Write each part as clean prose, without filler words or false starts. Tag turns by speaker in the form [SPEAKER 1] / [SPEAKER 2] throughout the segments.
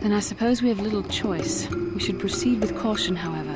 [SPEAKER 1] Then I suppose we have little choice. We should proceed with caution, however.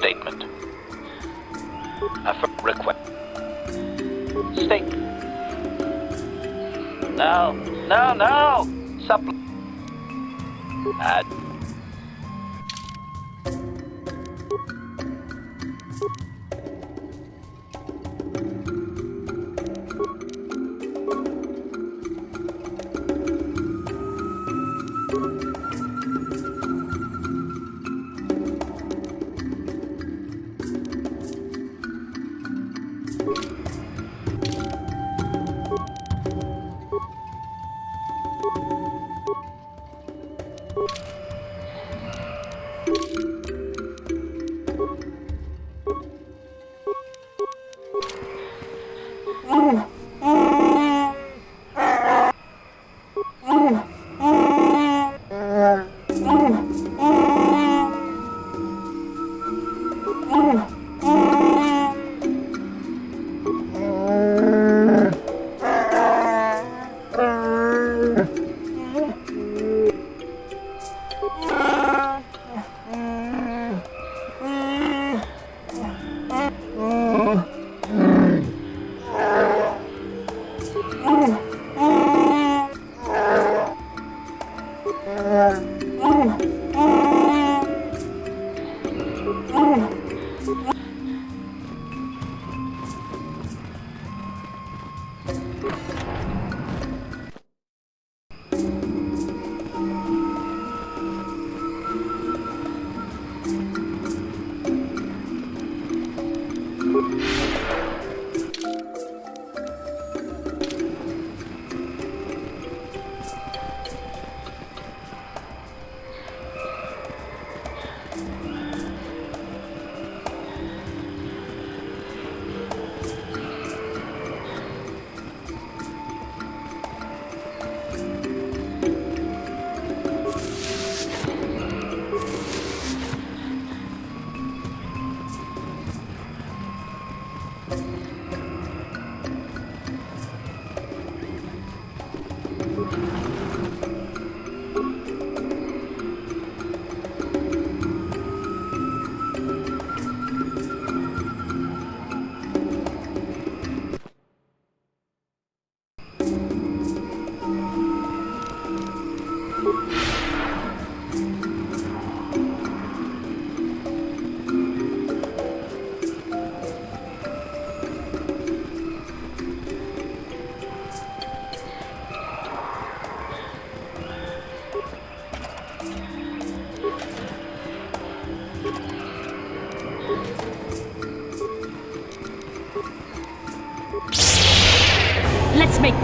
[SPEAKER 2] Statement. Request. Statement. No. Add.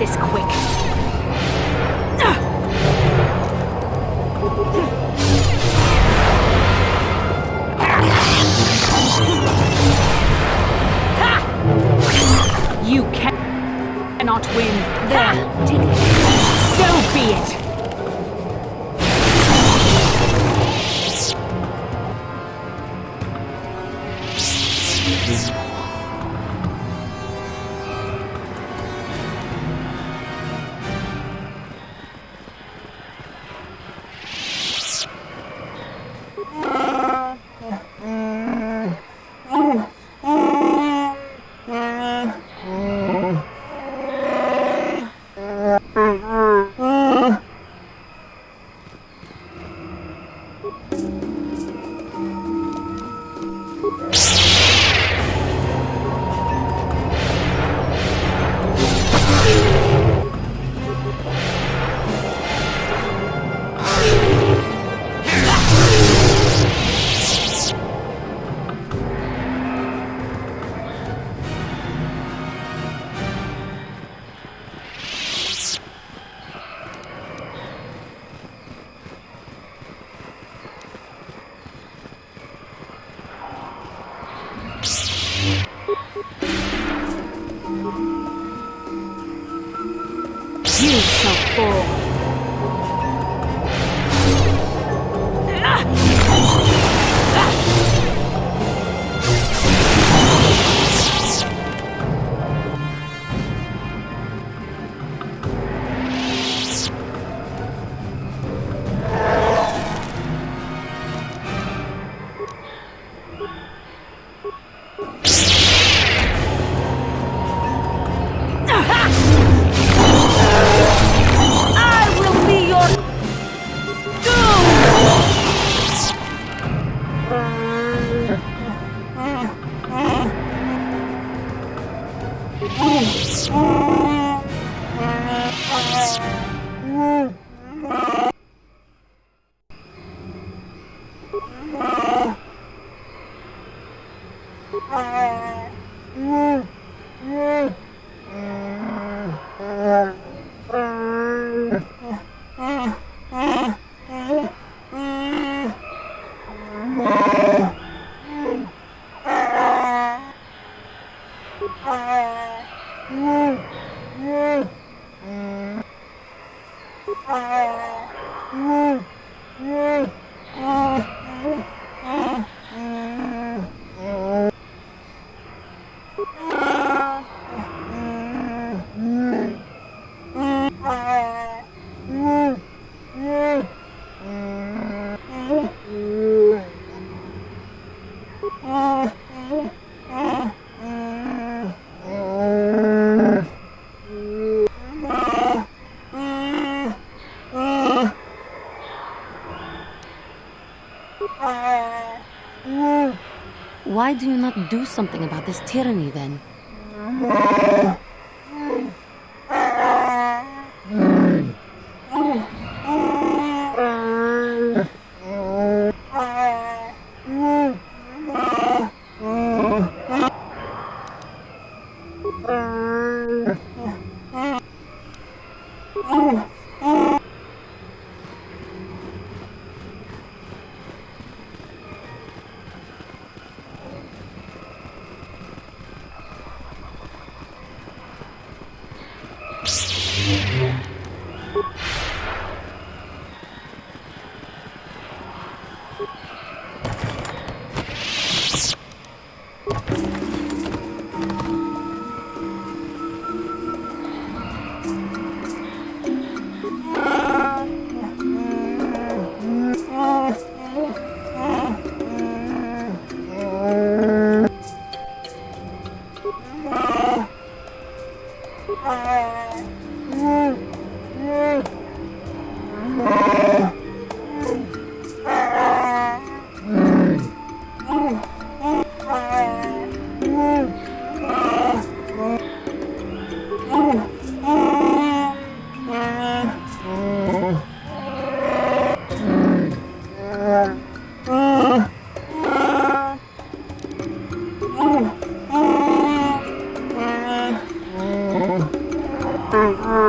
[SPEAKER 1] this quick. You cannot win. There, take it. So be it. You shall fall.
[SPEAKER 3] Why do you not do something about this tyranny then?
[SPEAKER 4] Mm-hmm.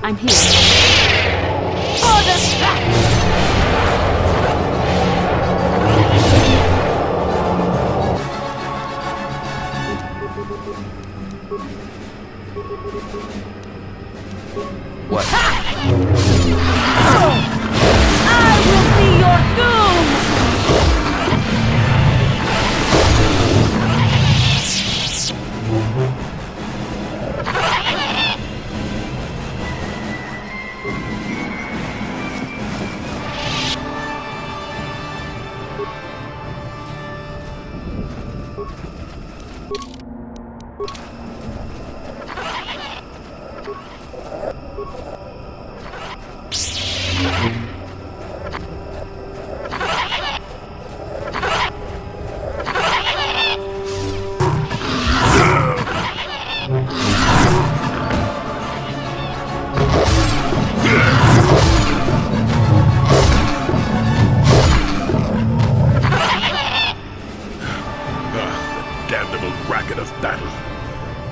[SPEAKER 1] I'm here.
[SPEAKER 2] What?
[SPEAKER 3] I will be your doom!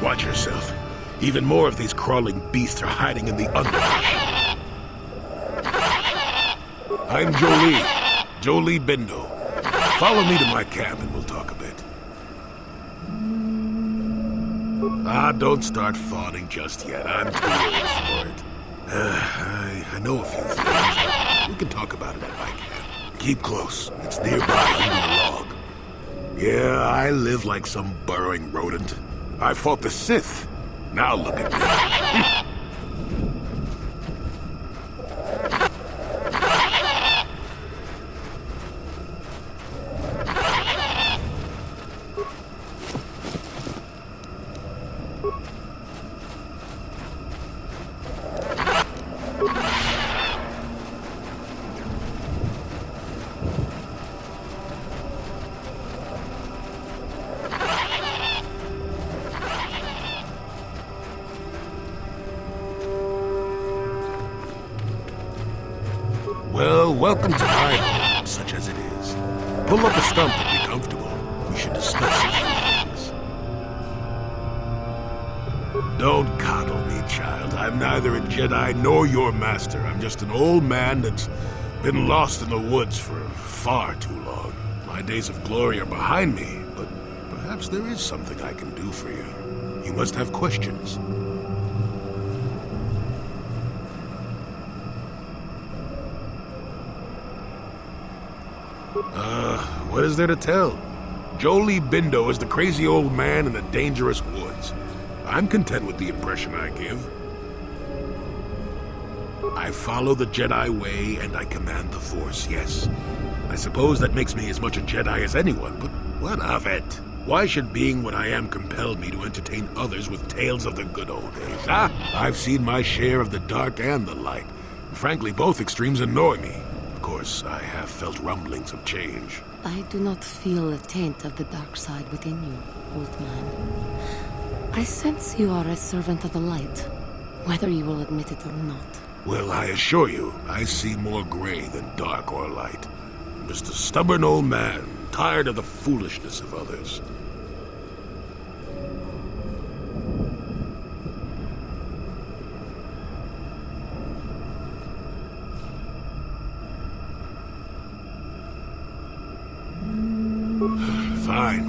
[SPEAKER 4] Watch yourself. Even more of these crawling beasts are hiding in the underbrush. I'm Jolee Bindo. Follow me to my camp and we'll talk a bit. Don't start fawning just yet. I'm too old for it. I know a few things, but we can talk about it at my camp. Keep close. It's nearby under a log. Yeah, I live like some burrowing rodent. I fought the Sith. Now look at me. Well, welcome to my home, such as it is. Pull up a stump and be comfortable. We should discuss a few things. Don't coddle me, child. I'm neither a Jedi nor your master. I'm just an old man that's been lost in the woods for far too long. My days of glory are behind me, but perhaps there is something I can do for you. You must have questions. What is there to tell? Jolee Bindo is the crazy old man in the dangerous woods. I'm content with the impression I give. I follow the Jedi way and I command the Force, yes. I suppose that makes me as much a Jedi as anyone, but what of it? Why should being what I am compel me to entertain others with tales of the good old days, huh? I've seen my share of the dark and the light. Frankly, both extremes annoy me. Of course, I have felt rumblings of change.
[SPEAKER 3] I do not feel a taint of the dark side within you, old man. I sense you are a servant of the light, whether you will admit it or not.
[SPEAKER 4] Well, I assure you, I see more gray than dark or light. I'm just a stubborn old man, tired of the foolishness of others.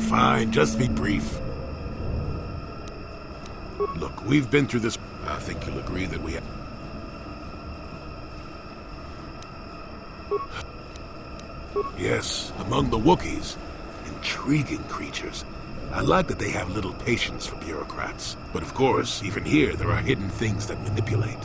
[SPEAKER 4] Fine, just be brief. Look, we've been through this. I think you'll agree that we have. Yes, among the Wookiees. Intriguing creatures. I like that they have little patience for bureaucrats. But of course, even here, there are hidden things that manipulate.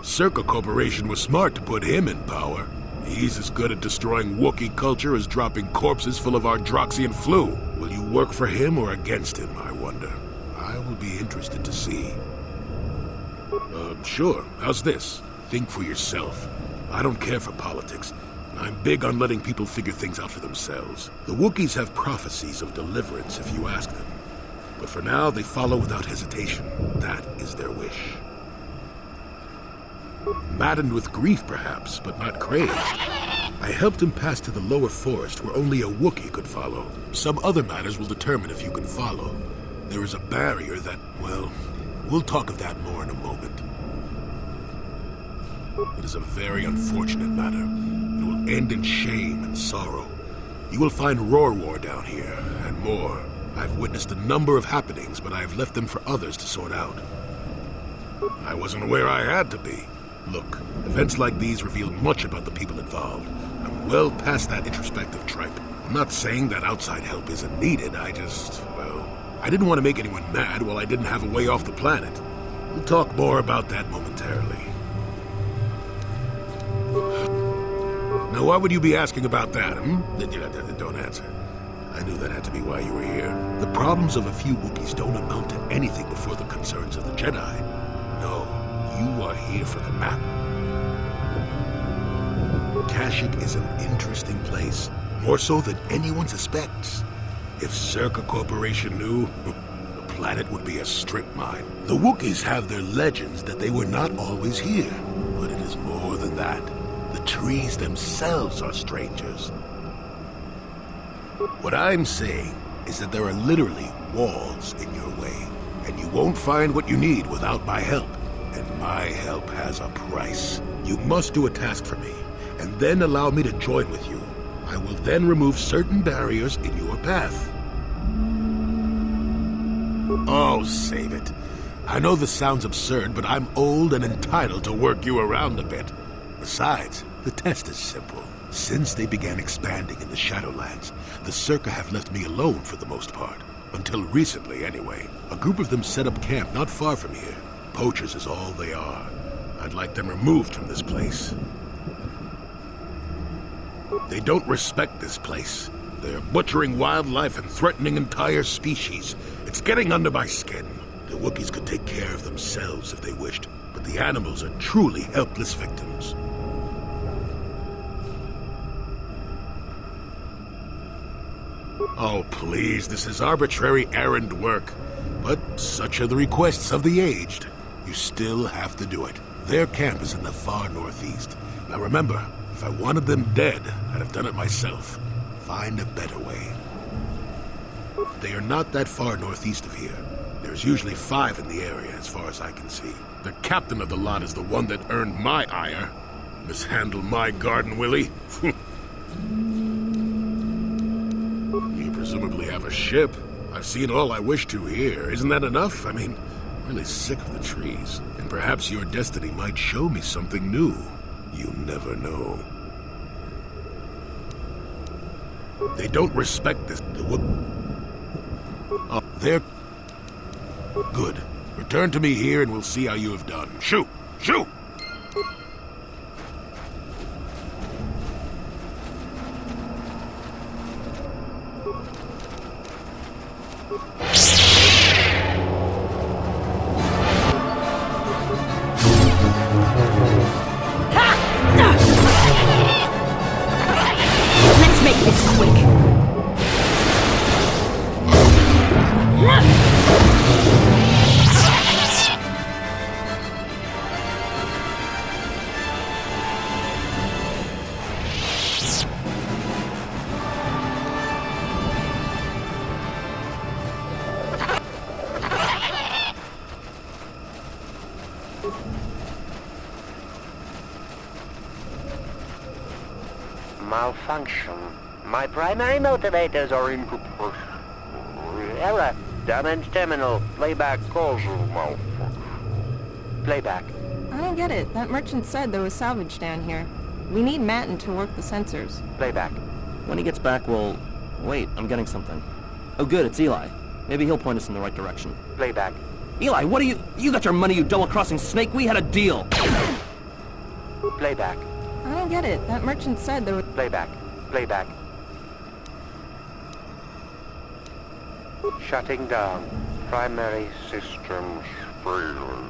[SPEAKER 4] Circa Corporation was smart to put him in power. He's as good at destroying Wookiee culture as dropping corpses full of Ardroxian flu. Will you work for him or against him, I wonder? I will be interested to see. Sure. How's this? Think for yourself. I don't care for politics. I'm big on letting people figure things out for themselves. The Wookiees have prophecies of deliverance if you ask them. But for now, they follow without hesitation. That is their wish. Maddened with grief, perhaps, but not crazed. I helped him pass to the lower forest where only a Wookiee could follow. Some other matters will determine if you can follow. There is a barrier that, well, we'll talk of that more in a moment. It is a very unfortunate matter. It will end in shame and sorrow. You will find Rorwar down here, and more. I've witnessed a number of happenings, but I have left them for others to sort out. I wasn't aware I had to be. Look, events like these reveal much about the people involved. I'm well past that introspective tripe. I'm not saying that outside help isn't needed, I didn't want to make anyone mad while I didn't have a way off the planet. We'll talk more about that momentarily. Now, why would you be asking about that, Don't answer. I knew that had to be why you were here. The problems of a few Wookiees don't amount to anything before the concerns of the Jedi. No, you are here for the map. Kashyyyk is an interesting place, more so than anyone suspects. If Circa Corporation knew, the planet would be a strip mine. The Wookiees have their legends that they were not always here, but it is more than that. The trees themselves are strangers. What I'm saying is that there are literally walls in your way, and you won't find what you need without my help. And my help has a price. You must do a task for me, and then allow me to join with you. I will then remove certain barriers in your path. Oh, save it. I know this sounds absurd, but I'm old and entitled to work you around a bit. Besides, the test is simple. Since they began expanding in the Shadowlands, the Circa have left me alone for the most part. Until recently, anyway. A group of them set up camp not far from here. Poachers is all they are. I'd like them removed from this place. They don't respect this place. They're butchering wildlife and threatening entire species. It's getting under my skin. The Wookiees could take care of themselves if they wished, but the animals are truly helpless victims. Oh, please, this is arbitrary errand work. But such are the requests of the aged. You still have to do it. Their camp is in the far northeast. Now remember, if I wanted them dead, I'd have done it myself. Find a better way. They are not that far northeast of here. There's usually 5 in the area, as far as I can see. The captain of the lot is the one that earned my ire. Mishandle my garden, Willie. You presumably have a ship. I've seen all I wish to here. Isn't that enough? I mean, I'm really sick of the trees. And perhaps your destiny might show me something new. You never know. They don't respect this. Oh, they're good. Return to me here and we'll see how you have done. Shoot! Shoot!
[SPEAKER 1] Let's make this quick.
[SPEAKER 2] malfunction. My primary motivators are in error. Damage terminal. Playback causal malfunction. Playback.
[SPEAKER 5] I don't get it. That merchant said there was salvage down here. We need Matten to work the sensors.
[SPEAKER 2] Playback.
[SPEAKER 6] When he gets back, we'll... Wait, I'm getting something. Oh good, it's Eli. Maybe he'll point us in the right direction.
[SPEAKER 2] Playback.
[SPEAKER 6] Eli, what are you... You got your money, you double-crossing snake! We had a deal!
[SPEAKER 2] Playback.
[SPEAKER 5] I don't get it. That merchant said there was...
[SPEAKER 2] Playback. Playback. Shutting down. Primary systems failure.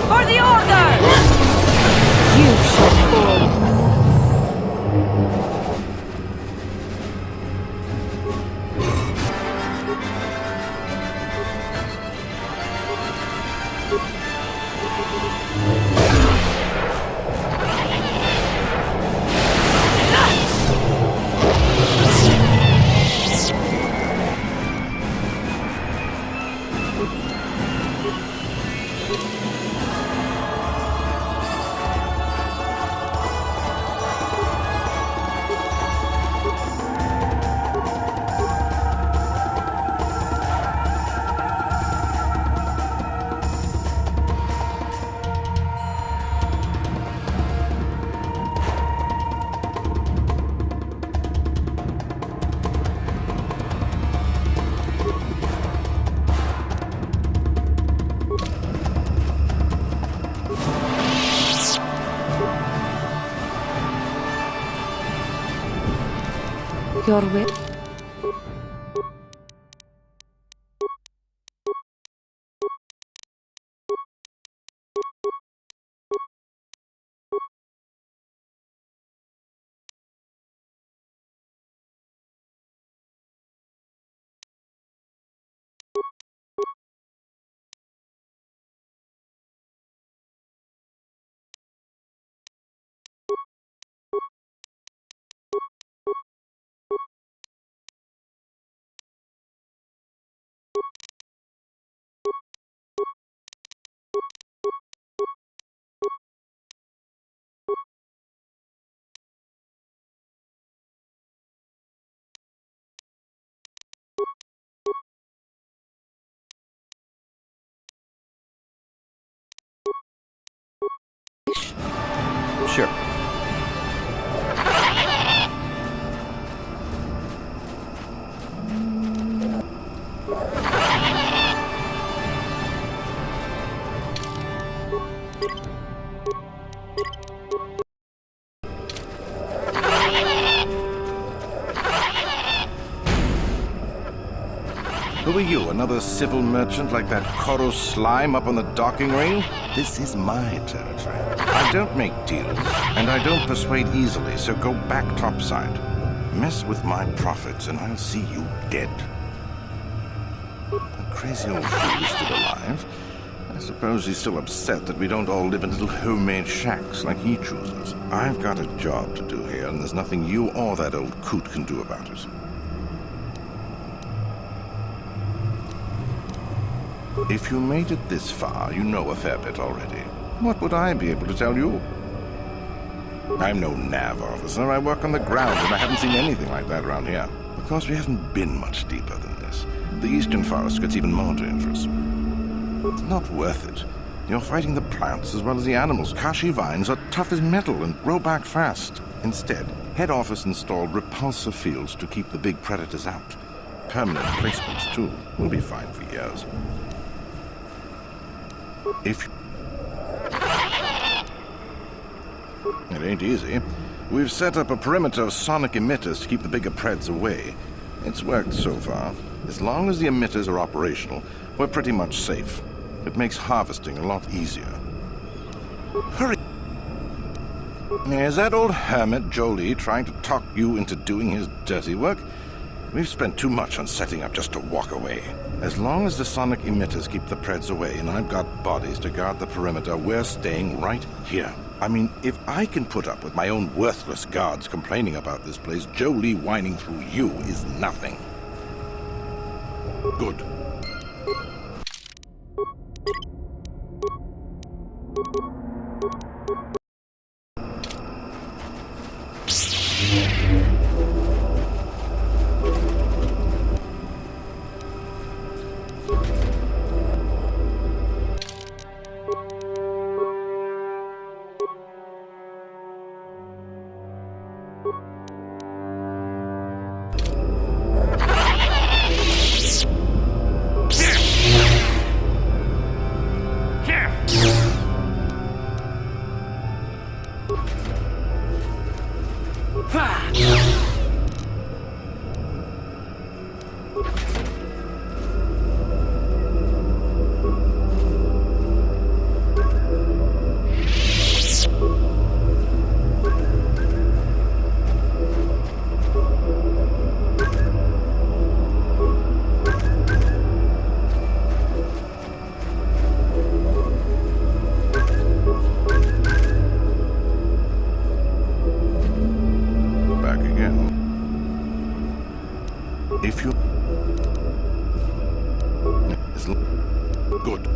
[SPEAKER 1] For the Order! You shall fall. Your will?
[SPEAKER 2] Sure.
[SPEAKER 7] Who are you, another civil merchant like that Koro slime up on the docking ring? This is my territory. I don't make deals, and I don't persuade easily, so go back topside. Mess with my profits, and I'll see you dead. The crazy old fool is still alive. I suppose he's still upset that we don't all live in little homemade shacks like he chooses. I've got a job to do here, and there's nothing you or that old coot can do about it. If you made it this far, you know a fair bit already. What would I be able to tell you? I'm no nav officer. I work on the ground, and I haven't seen anything like that around here. Of course, we haven't been much deeper than this. The eastern forest gets even more dangerous. It's not worth it. You're fighting the plants as well as the animals. Kashi vines are tough as metal and grow back fast. Instead, head office installed repulsor fields to keep the big predators out. Permanent placements, too. We'll be fine for years. It ain't easy. We've set up a perimeter of sonic emitters to keep the bigger preds away. It's worked so far. As long as the emitters are operational, we're pretty much safe. It makes harvesting a lot easier. Hurry! Is that old hermit Jolee trying to talk you into doing his dirty work? We've spent too much on setting up just to walk away. As long as the sonic emitters keep the preds away and I've got bodies to guard the perimeter, we're staying right here. I mean, if I can put up with my own worthless guards complaining about this place, Jolee whining through you is nothing. Good. If you... Good.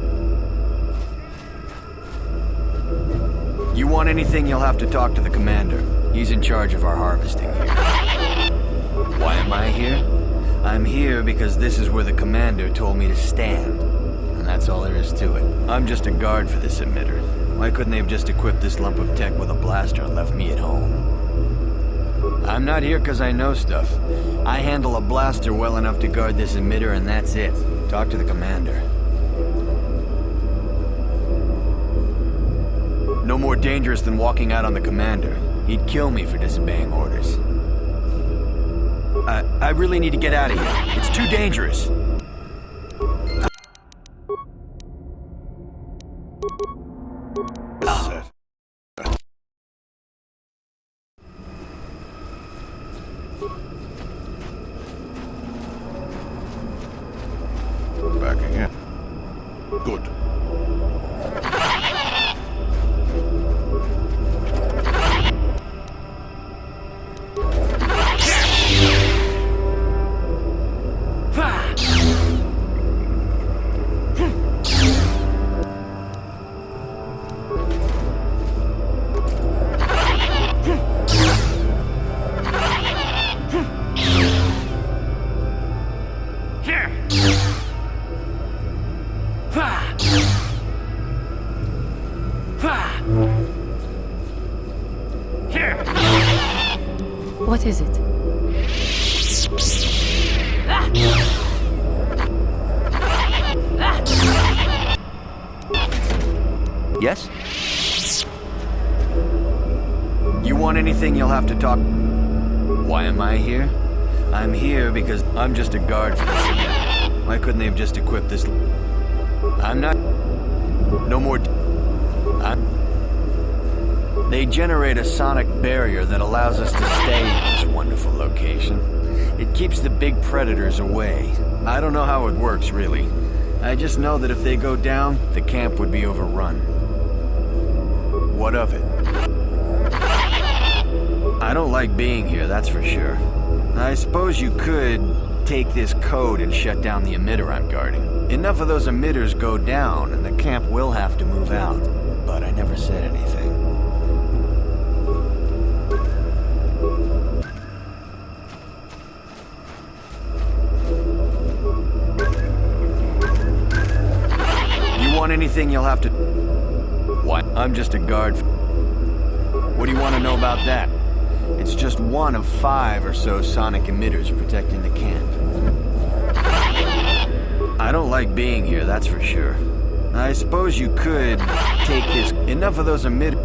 [SPEAKER 8] You want anything, you'll have to talk to the commander. He's in charge of our harvesting here. Why am I here? I'm here because this is where the commander told me to stand. And that's all there is to it. I'm just a guard for this emitter. Why couldn't they have just equipped this lump of tech with a blaster and left me at home? I'm not here because I know stuff. I handle a blaster well enough to guard this emitter, and that's it. Talk to the commander. No more dangerous than walking out on the commander. He'd kill me for disobeying orders. I really need to get out of here. It's too dangerous.
[SPEAKER 7] Back again. Good.
[SPEAKER 3] What is it?
[SPEAKER 8] Yes? You want anything, you'll have to talk... Why am I here? I'm here because I'm just a guard for this emitter. Why couldn't they have just equipped this... I'm not... No more... They generate a sonic barrier that allows us to stay in this wonderful location. It keeps the big predators away. I don't know how it works, really. I just know that if they go down, the camp would be overrun. What of it? I don't like being here, that's for sure. I suppose you could take this code and shut down the emitter I'm guarding. Enough of those emitters go down, and the camp will have to move out. But I never said anything. Want anything, you'll have to... I'm just a guard. What do you want to know about that? It's just one of 5 or so sonic emitters protecting the camp. I don't like being here, that's for sure. I suppose you could take this... Enough of those emitters...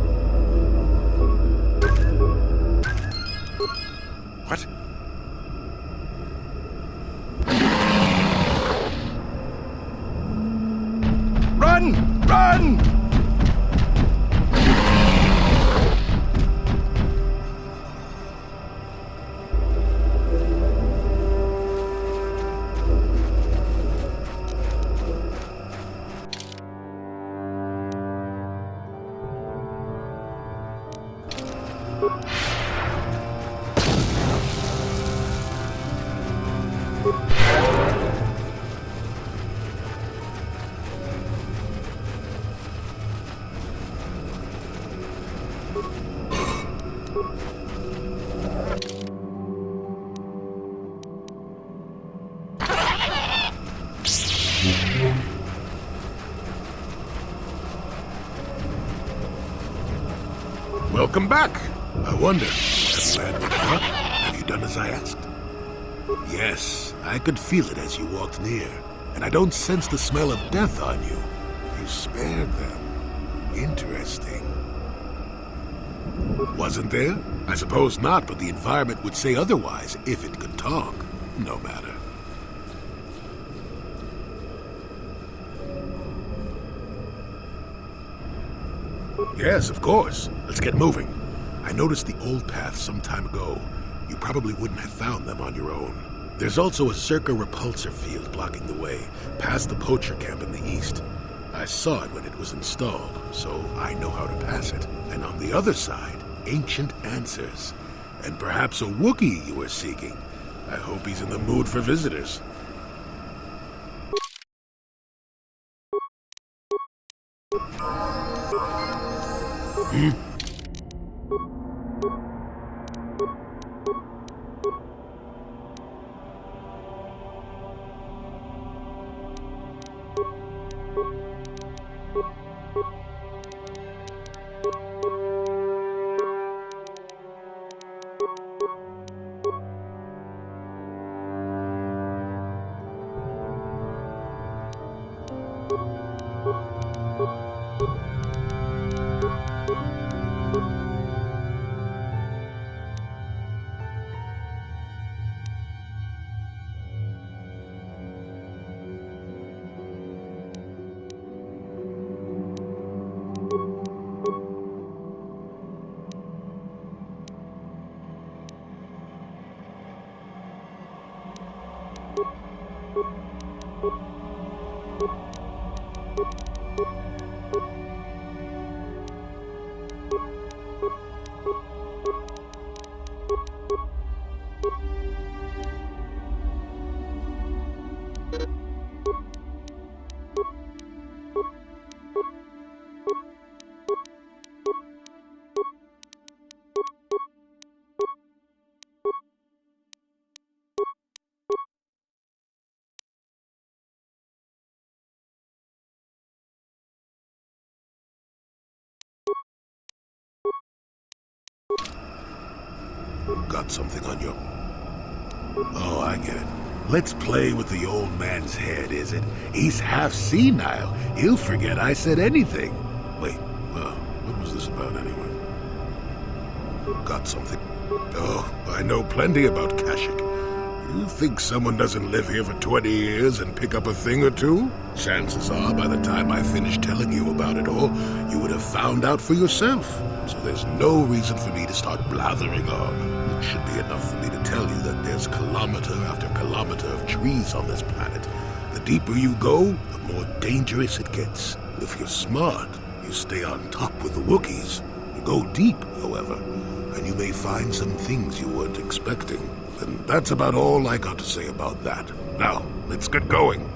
[SPEAKER 4] What?
[SPEAKER 7] Run! Run!
[SPEAKER 4] Welcome back. I wonder, have you had much luck? Have you done as I asked? Yes, I could feel it as you walked near, and I don't sense the smell of death on you. You spared them. Interesting. Wasn't there? I suppose not, but the environment would say otherwise if it could talk. No matter. Yes, of course. Let's get moving. I noticed the old path some time ago. You probably wouldn't have found them on your own. There's also a Zerka repulsor field blocking the way, past the poacher camp in the east. I saw it when it was installed, so I know how to pass it. And on the other side, ancient answers. And perhaps a Wookiee you were seeking. I hope he's in the mood for visitors. Got something on you? Oh, I get it. Let's play with the old man's head, is it? He's half senile. He'll forget I said anything. Wait, what was this about anyway? Got something? Oh, I know plenty about Kashyyyk. You think someone doesn't live here for 20 years and pick up a thing or two? Chances are, by the time I finish telling you about it all, you would have found out for yourself. So there's no reason for me to start blathering on. It should be enough for me to tell you that there's kilometer after kilometer of trees on this planet. The deeper you go, the more dangerous it gets. If you're smart, you stay on top with the Wookiees. You go deep, however, and you may find some things you weren't expecting. And that's about all I got to say about that. Now, let's get going.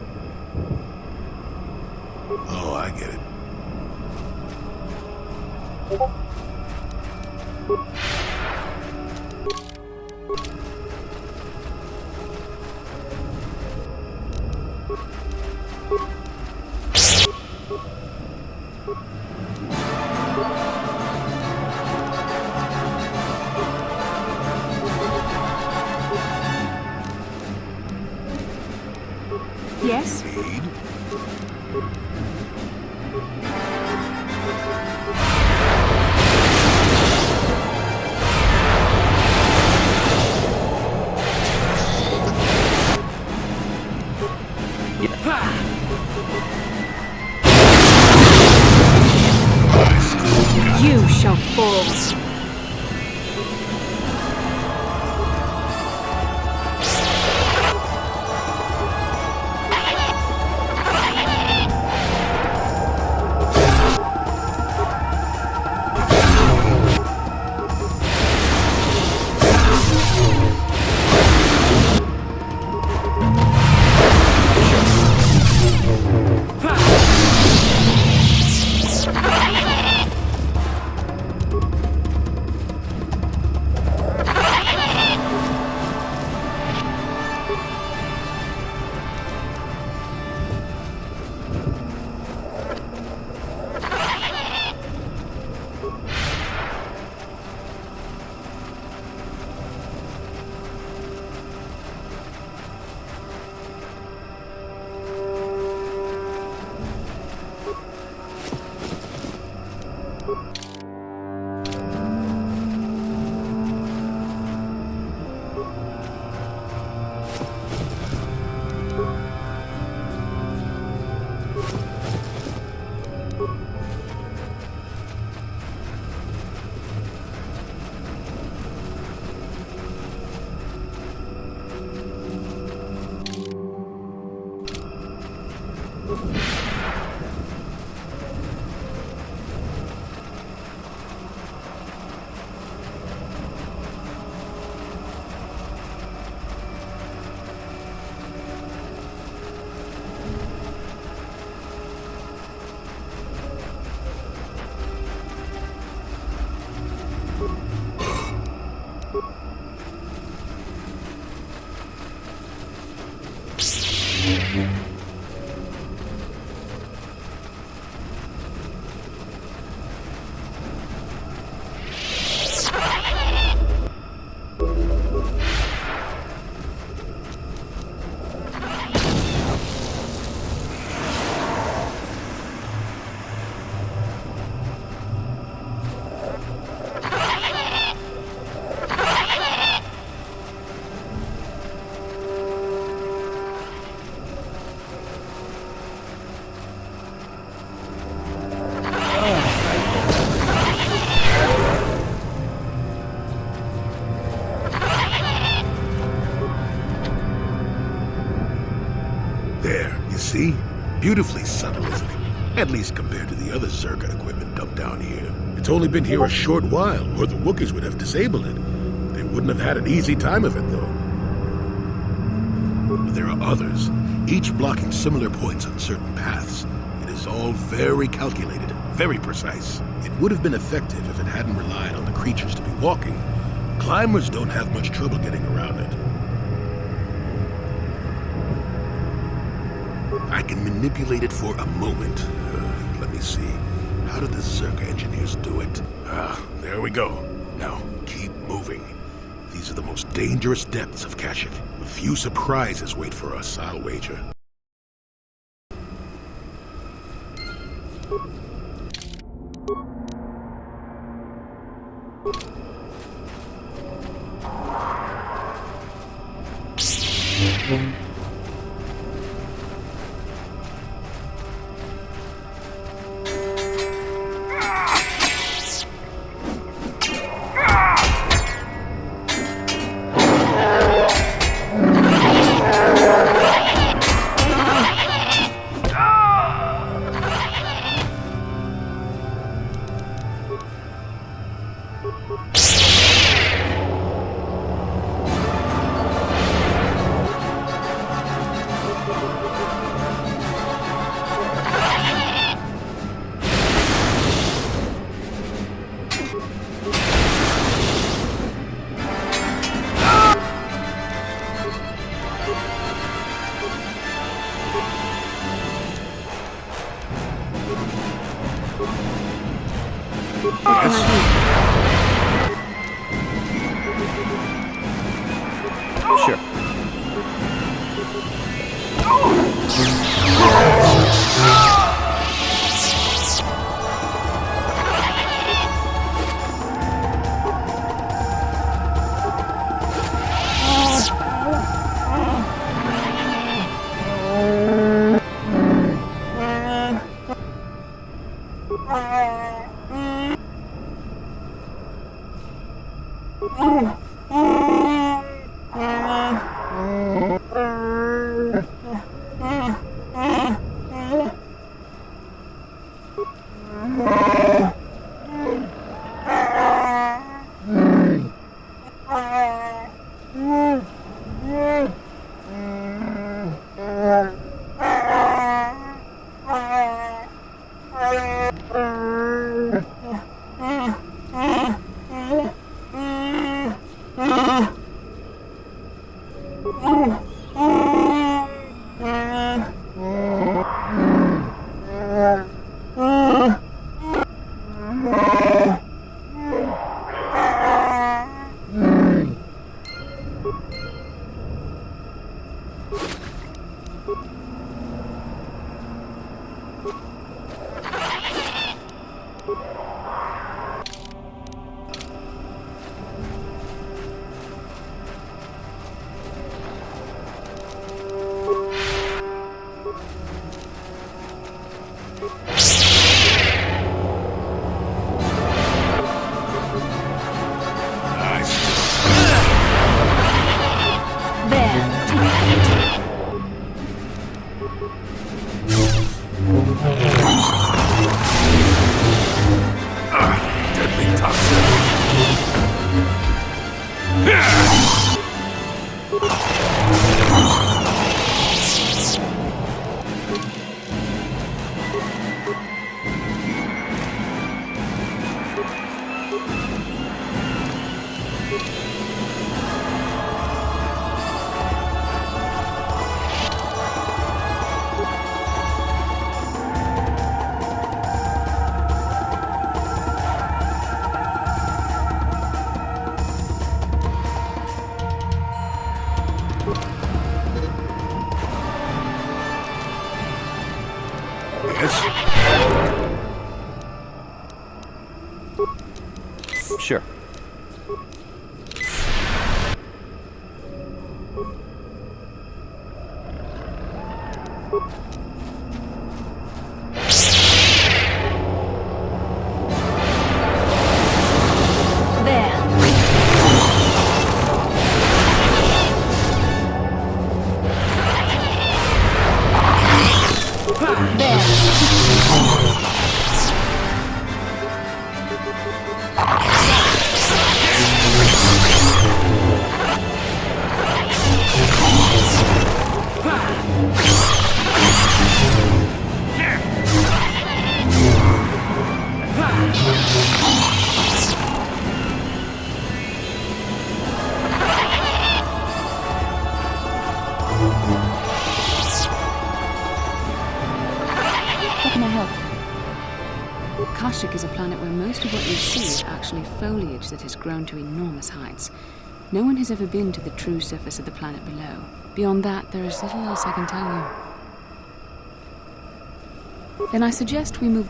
[SPEAKER 4] Oh, I get it.
[SPEAKER 1] Yes? You shall fall.
[SPEAKER 4] There, you see? Beautifully subtle, isn't it? At least compared to the other Zerga equipment dumped down here. It's only been here a short while, or the Wookiees would have disabled it. They wouldn't have had an easy time of it, though. But there are others, each blocking similar points on certain paths. It is all very calculated, very precise. It would have been effective if it hadn't relied on the creatures to be walking. Climbers don't have much trouble getting around it. I can manipulate it for a moment. Let me see. How did the Zerga engineers do it? There we go. Now, keep moving. These are the most dangerous depths of Kashyyyk. A few surprises wait for us, I'll wager.
[SPEAKER 6] Sure.
[SPEAKER 4] Deadly toxin.
[SPEAKER 6] Sure.
[SPEAKER 1] How can I help? Kashyyyk is a planet where most of what you see is actually foliage that has grown to enormous heights. No one has ever been to the true surface of the planet below. Beyond that, there is little else I can tell you. Then I suggest we move...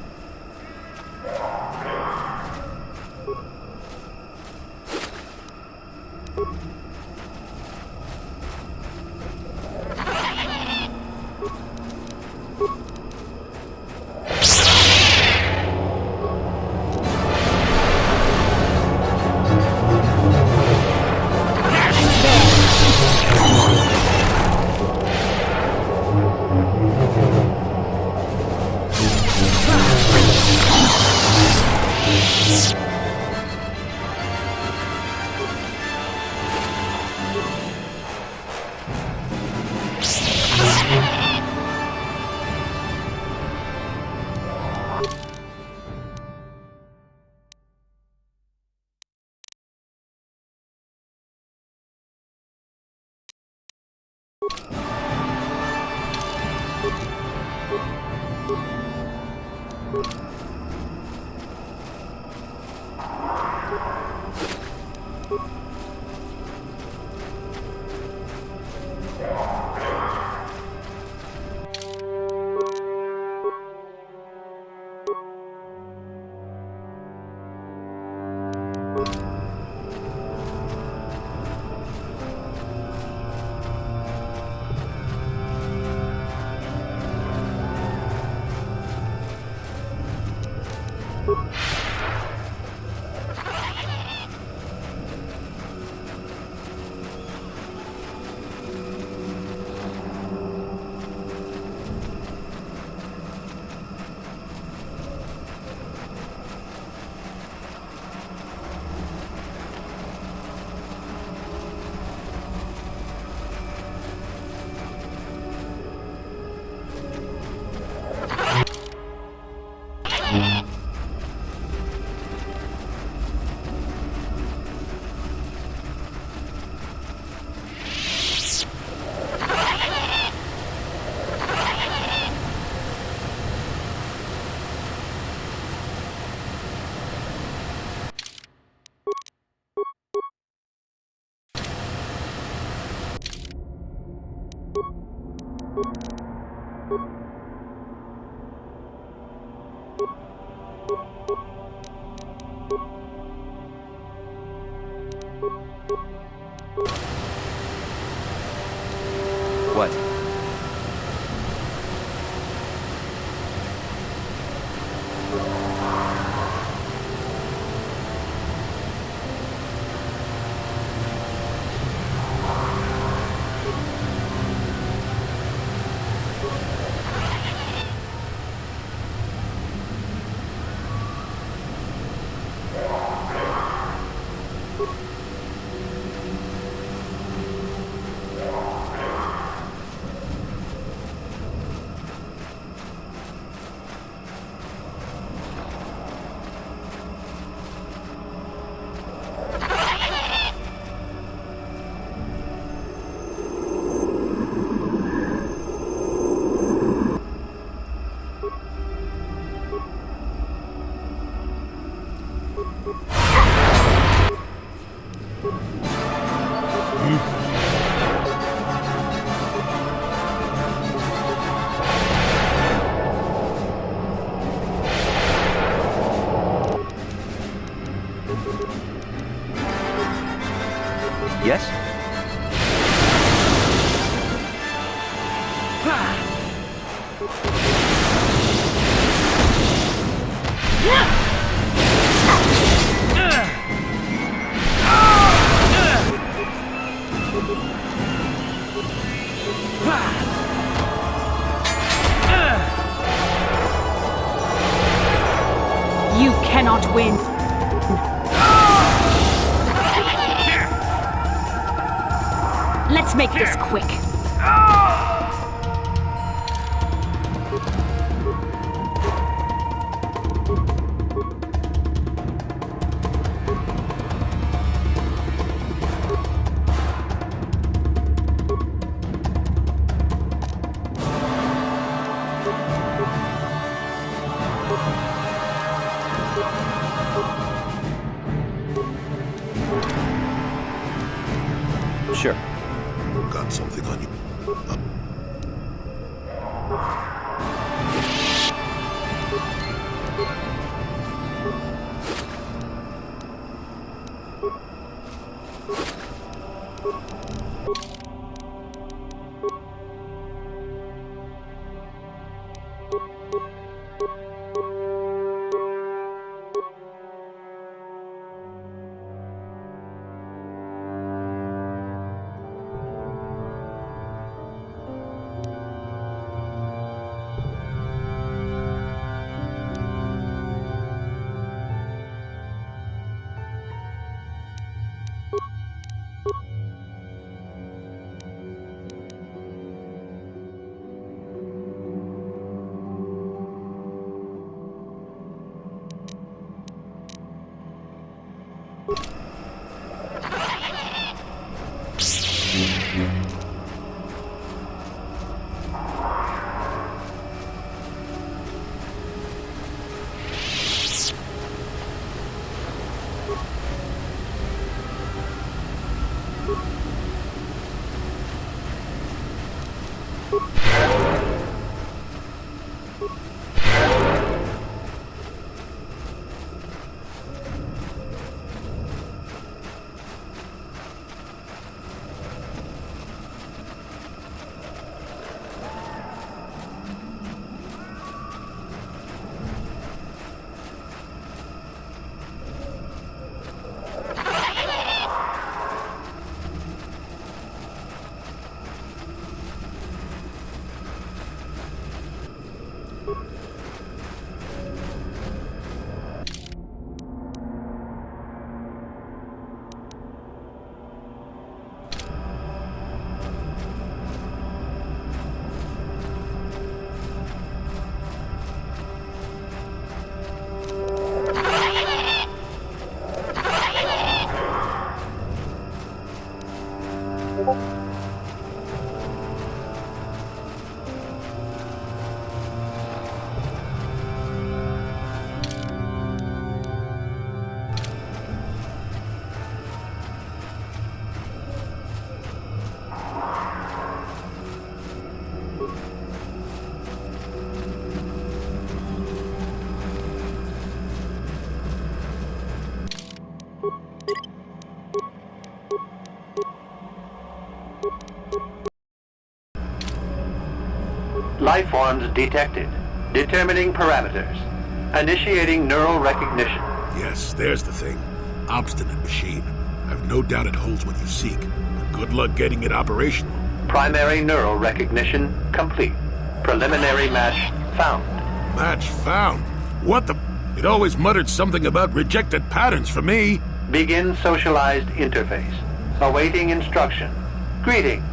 [SPEAKER 6] What? Yes?
[SPEAKER 1] You cannot win. Let's make this quick.
[SPEAKER 6] Sure.
[SPEAKER 4] Got something on you.
[SPEAKER 9] Life forms detected. Determining parameters. Initiating neural recognition.
[SPEAKER 4] Yes, there's the thing. Obstinate machine. I've no doubt it holds what you seek, but good luck getting it operational.
[SPEAKER 9] Primary neural recognition complete. Preliminary match found.
[SPEAKER 4] Match found? What the... It always muttered something about rejected patterns for me.
[SPEAKER 9] Begin socialized interface. Awaiting instruction. Greetings.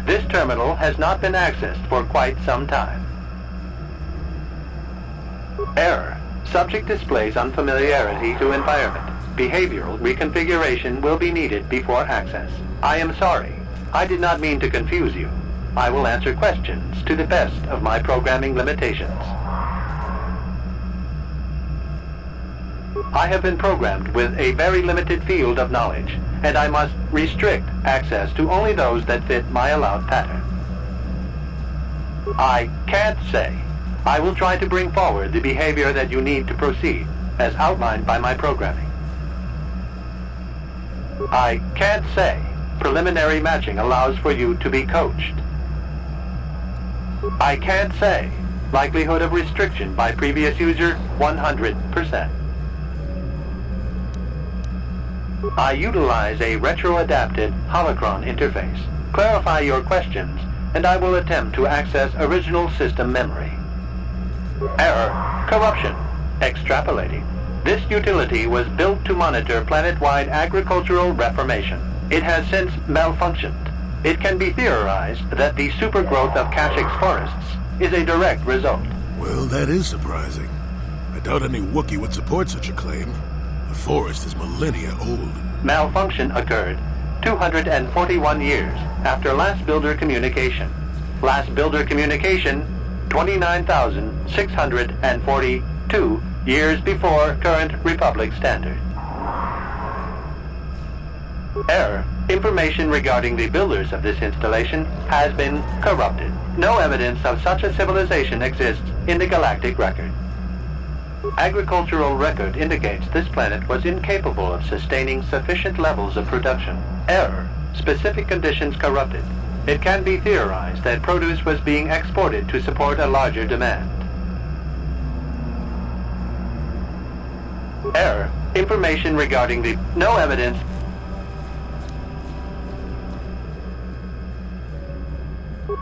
[SPEAKER 9] This terminal has not been accessed for quite some time. Error. Subject displays unfamiliarity to environment. Behavioral reconfiguration will be needed before access. I am sorry. I did not mean to confuse you. I will answer questions to the best of my programming limitations. I have been programmed with a very limited field of knowledge, and I must restrict access to only those that fit my allowed pattern. I can't say. I will try to bring forward the behavior that you need to proceed, as outlined by my programming. I can't say. Preliminary matching allows for you to be coached. I can't say. Likelihood of restriction by previous user, 100%. I utilize a retro-adapted holocron interface. Clarify your questions, and I will attempt to access original system memory. Error. Corruption. Extrapolating. This utility was built to monitor planet-wide agricultural reformation. It has since malfunctioned. It can be theorized that the supergrowth of Kashyk's forests is a direct result.
[SPEAKER 4] Well, that is surprising. I doubt any Wookiee would support such a claim. The forest is millennia old.
[SPEAKER 9] Malfunction occurred 241 years after last builder communication. Last builder communication, 29,642 years before current Republic standard. Error. Information regarding the builders of this installation has been corrupted. No evidence of such a civilization exists in the galactic record. Agricultural record indicates this planet was incapable of sustaining sufficient levels of production. Error. Specific conditions corrupted. It can be theorized that produce was being exported to support a larger demand. Error. Information regarding the... No evidence...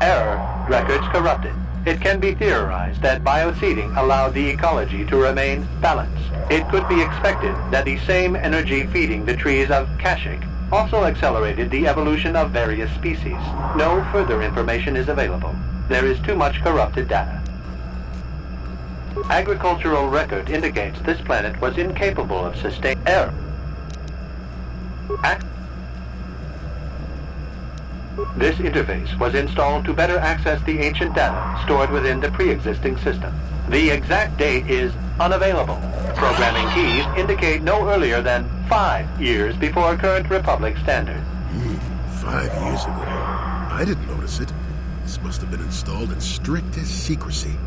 [SPEAKER 9] Error. Records corrupted. It can be theorized that bioseeding allowed the ecology to remain balanced. It could be expected that the same energy feeding the trees of Kashyk also accelerated the evolution of various species. No further information is available. There is too much corrupted data. Agricultural record indicates this planet was incapable of sustaining... Error. This interface was installed to better access the ancient data stored within the pre-existing system. The exact date is unavailable. Programming keys indicate no earlier than 5 years before current Republic standard.
[SPEAKER 4] 5 years ago. I didn't notice it. This must have been installed in strictest secrecy.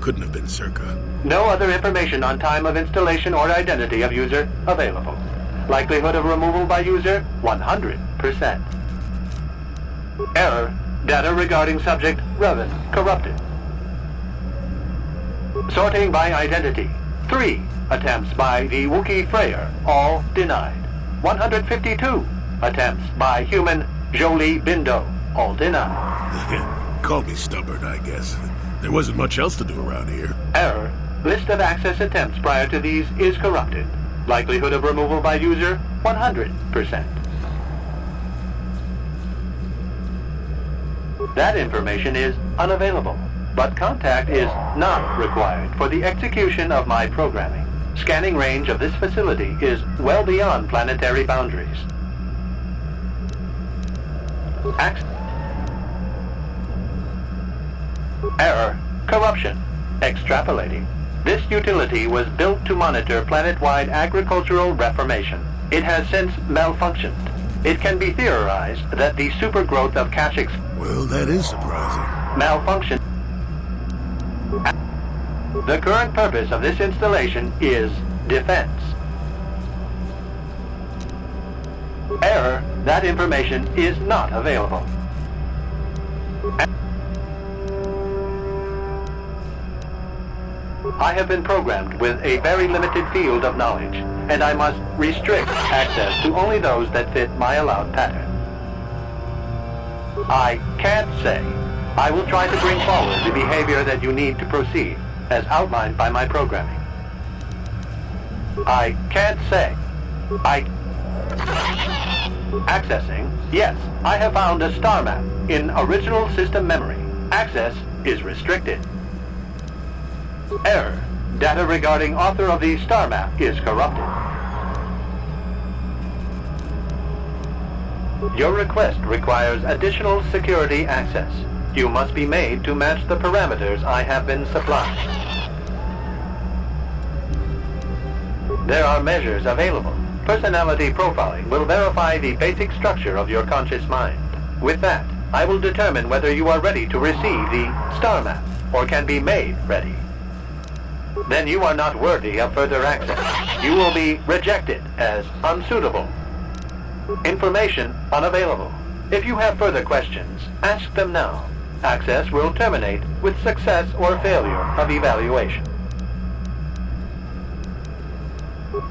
[SPEAKER 4] Couldn't have been circa.
[SPEAKER 9] No other information on time of installation or identity of user available. Likelihood of removal by user, 100%. Error. Data regarding subject, Revan, corrupted. Sorting by identity. 3 attempts by the Wookiee Freyer, all denied. 152 attempts by human Jolee Bindo, all denied.
[SPEAKER 4] Call me stubborn, I guess. There wasn't much else to do around here.
[SPEAKER 9] Error. List of access attempts prior to these is corrupted. Likelihood of removal by user, 100%. That information is unavailable, but contact is not required for the execution of my programming. Scanning range of this facility is well beyond planetary boundaries. Error. Corruption. Extrapolating. This utility was built to monitor planet-wide agricultural reformation. It has since malfunctioned. It can be theorized that the supergrowth of Kashyk's...
[SPEAKER 4] Well, that is surprising.
[SPEAKER 9] Malfunction. The current purpose of this installation is defense. Error. That information is not available. I have been programmed with a very limited field of knowledge, and I must restrict access to only those that fit my allowed pattern. I can't say. I will try to bring forward the behavior that you need to proceed, as outlined by my programming. I can't say. Accessing. Yes, I have found a star map in original system memory. Access is restricted. Error. Data regarding author of the star map is corrupted. Your request requires additional security access. You must be made to match the parameters I have been supplied. There are measures available. Personality profiling will verify the basic structure of your conscious mind. With that, I will determine whether you are ready to receive the star map or can be made ready. Then you are not worthy of further access. You will be rejected as unsuitable. Information unavailable. If you have further questions, ask them now. Access will terminate with success or failure of evaluation.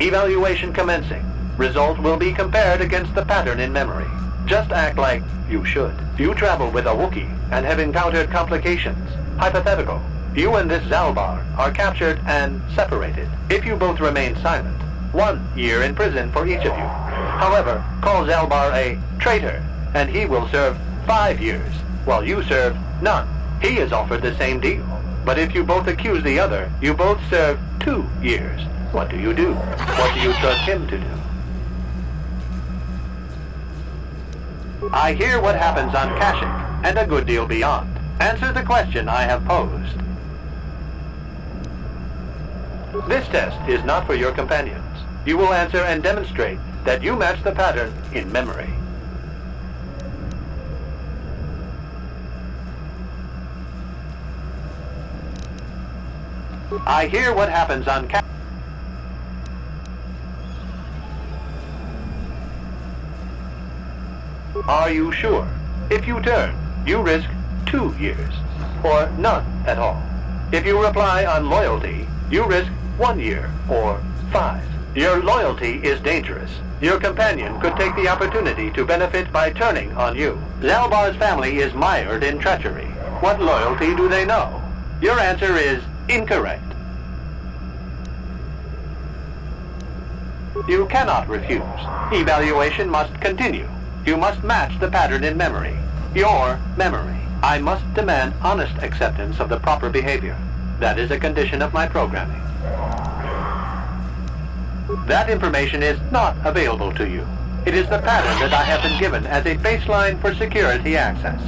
[SPEAKER 9] Evaluation commencing. Result will be compared against the pattern in memory. Just act like you should. You travel with a Wookiee and have encountered complications. Hypothetical. You and this Zalbar are captured and separated. If you both remain silent, 1 year in prison for each of you. However, call Zalbar a traitor, and he will serve 5 years, while you serve none. He is offered the same deal. But if you both accuse the other, you both serve 2 years. What do you do? What do you trust him to do? I hear what happens on Kashyyyk, and a good deal beyond. Answer the question I have posed. This test is not for your companions. You will answer and demonstrate that you match the pattern in memory. I hear what happens on Kashyyyk. Are you sure? If you turn, you risk 2 years, or none at all. If you reply on loyalty, you risk 1 year, or 5. Your loyalty is dangerous. Your companion could take the opportunity to benefit by turning on you. Zalbar's family is mired in treachery. What loyalty do they know? Your answer is incorrect. You cannot refuse. Evaluation must continue. You must match the pattern in memory. Your memory. I must demand honest acceptance of the proper behavior. That is a condition of my programming. That information is not available to you. It is the pattern that I have been given as a baseline for security access.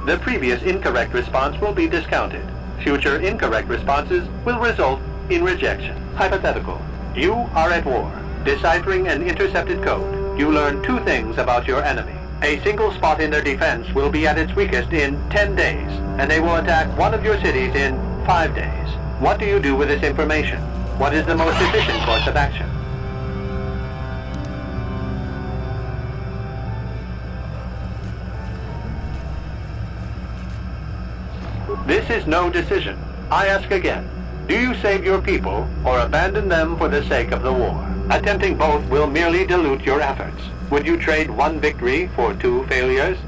[SPEAKER 9] The previous incorrect response will be discounted. Future incorrect responses will result in rejection. Hypothetical. You are at war. Deciphering an intercepted code, you learn 2 things about your enemy. A single spot in their defense will be at its weakest in 10 days, and they will attack one of your cities in 5 days. What do you do with this information? What is the most efficient course of action? This is no decision. I ask again. Do you save your people or abandon them for the sake of the war? Attempting both will merely dilute your efforts. Would you trade 1 victory for 2 failures?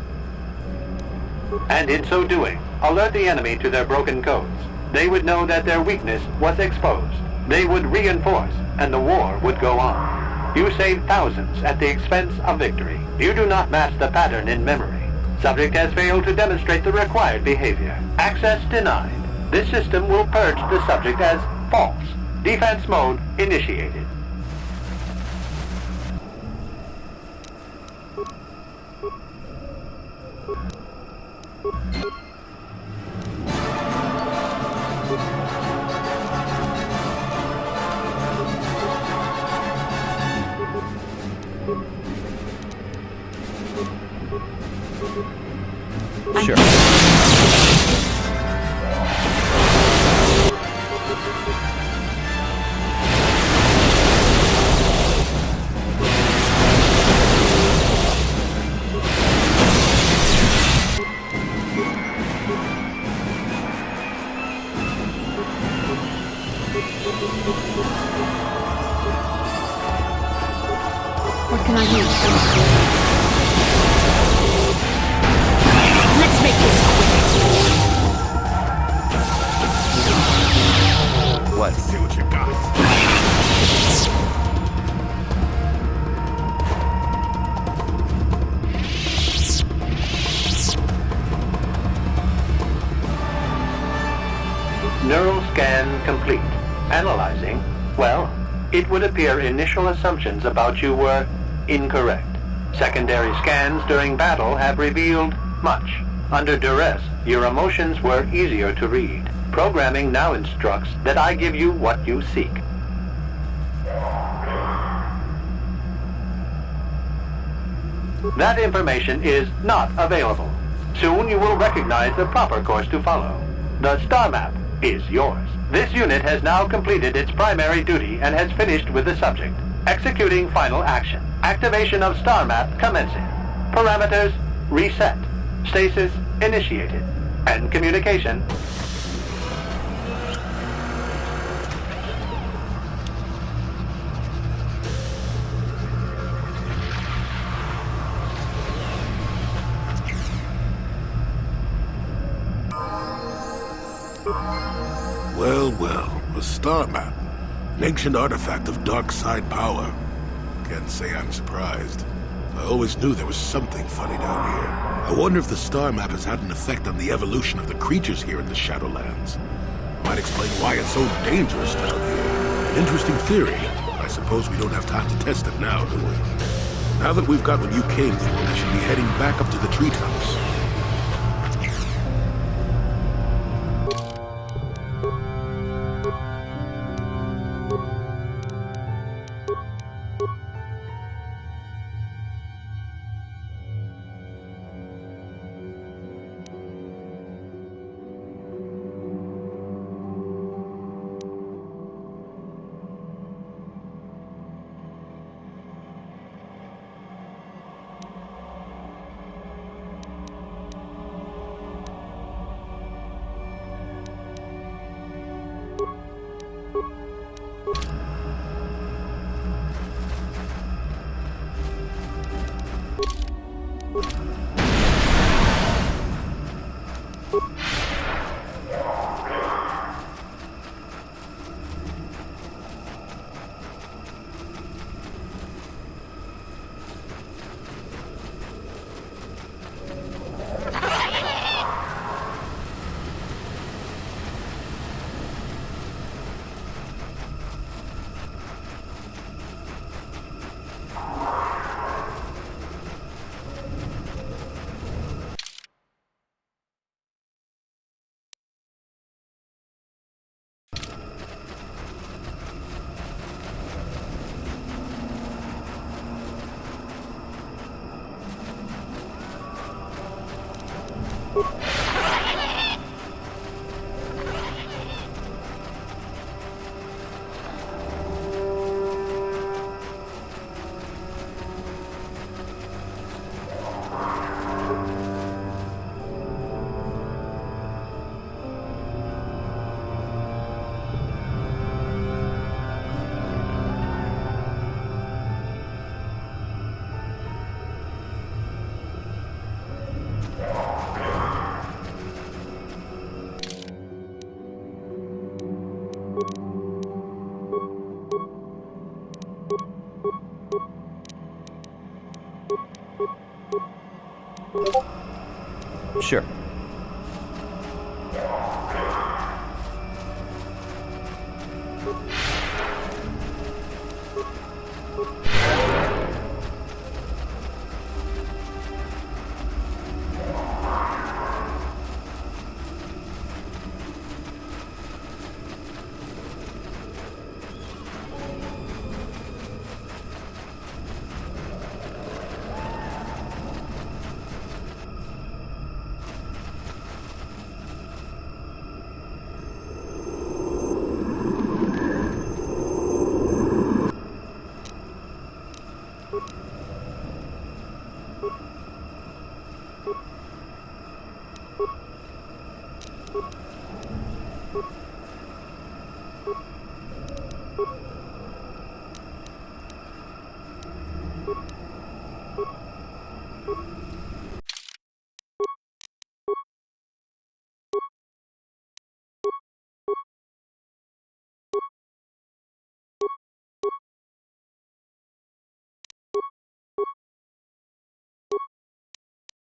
[SPEAKER 9] And in so doing, alert the enemy to their broken codes. They would know that their weakness was exposed. They would reinforce, and the war would go on. You save thousands at the expense of victory. You do not match the pattern in memory. Subject has failed to demonstrate the required behavior. Access denied. This system will purge the subject as false. Defense mode initiated.
[SPEAKER 6] Sure.
[SPEAKER 1] What can I do?
[SPEAKER 3] Let's make this quick.
[SPEAKER 6] What?
[SPEAKER 4] See what you got.
[SPEAKER 9] Neural scan complete. Analyzing. Well, it would appear initial assumptions about you were incorrect. Secondary scans during battle have revealed much. Under duress, your emotions were easier to read. Programming now instructs that I give you what you seek. That information is not available. Soon you will recognize the proper course to follow. The star map is yours. This unit has now completed its primary duty and has finished with the subject. Executing final action. Activation of star map commencing. Parameters reset. Stasis initiated. And communication.
[SPEAKER 4] Well, well, a star map. An ancient artifact of dark side power. Can't say I'm surprised. I always knew there was something funny down here. I wonder if the star map has had an effect on the evolution of the creatures here in the Shadowlands. Might explain why it's so dangerous down here. An interesting theory. I suppose we don't have time to test it now, do we? Now that we've got what you came for, we should be heading back up to the treetops.
[SPEAKER 6] Sure.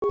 [SPEAKER 10] You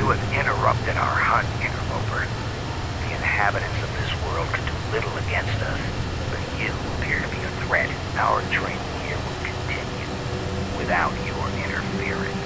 [SPEAKER 10] have interrupted our hunt, interloper. The inhabitants of this world could do little against us, but you appear to be a threat. Our training here will continue without your interference.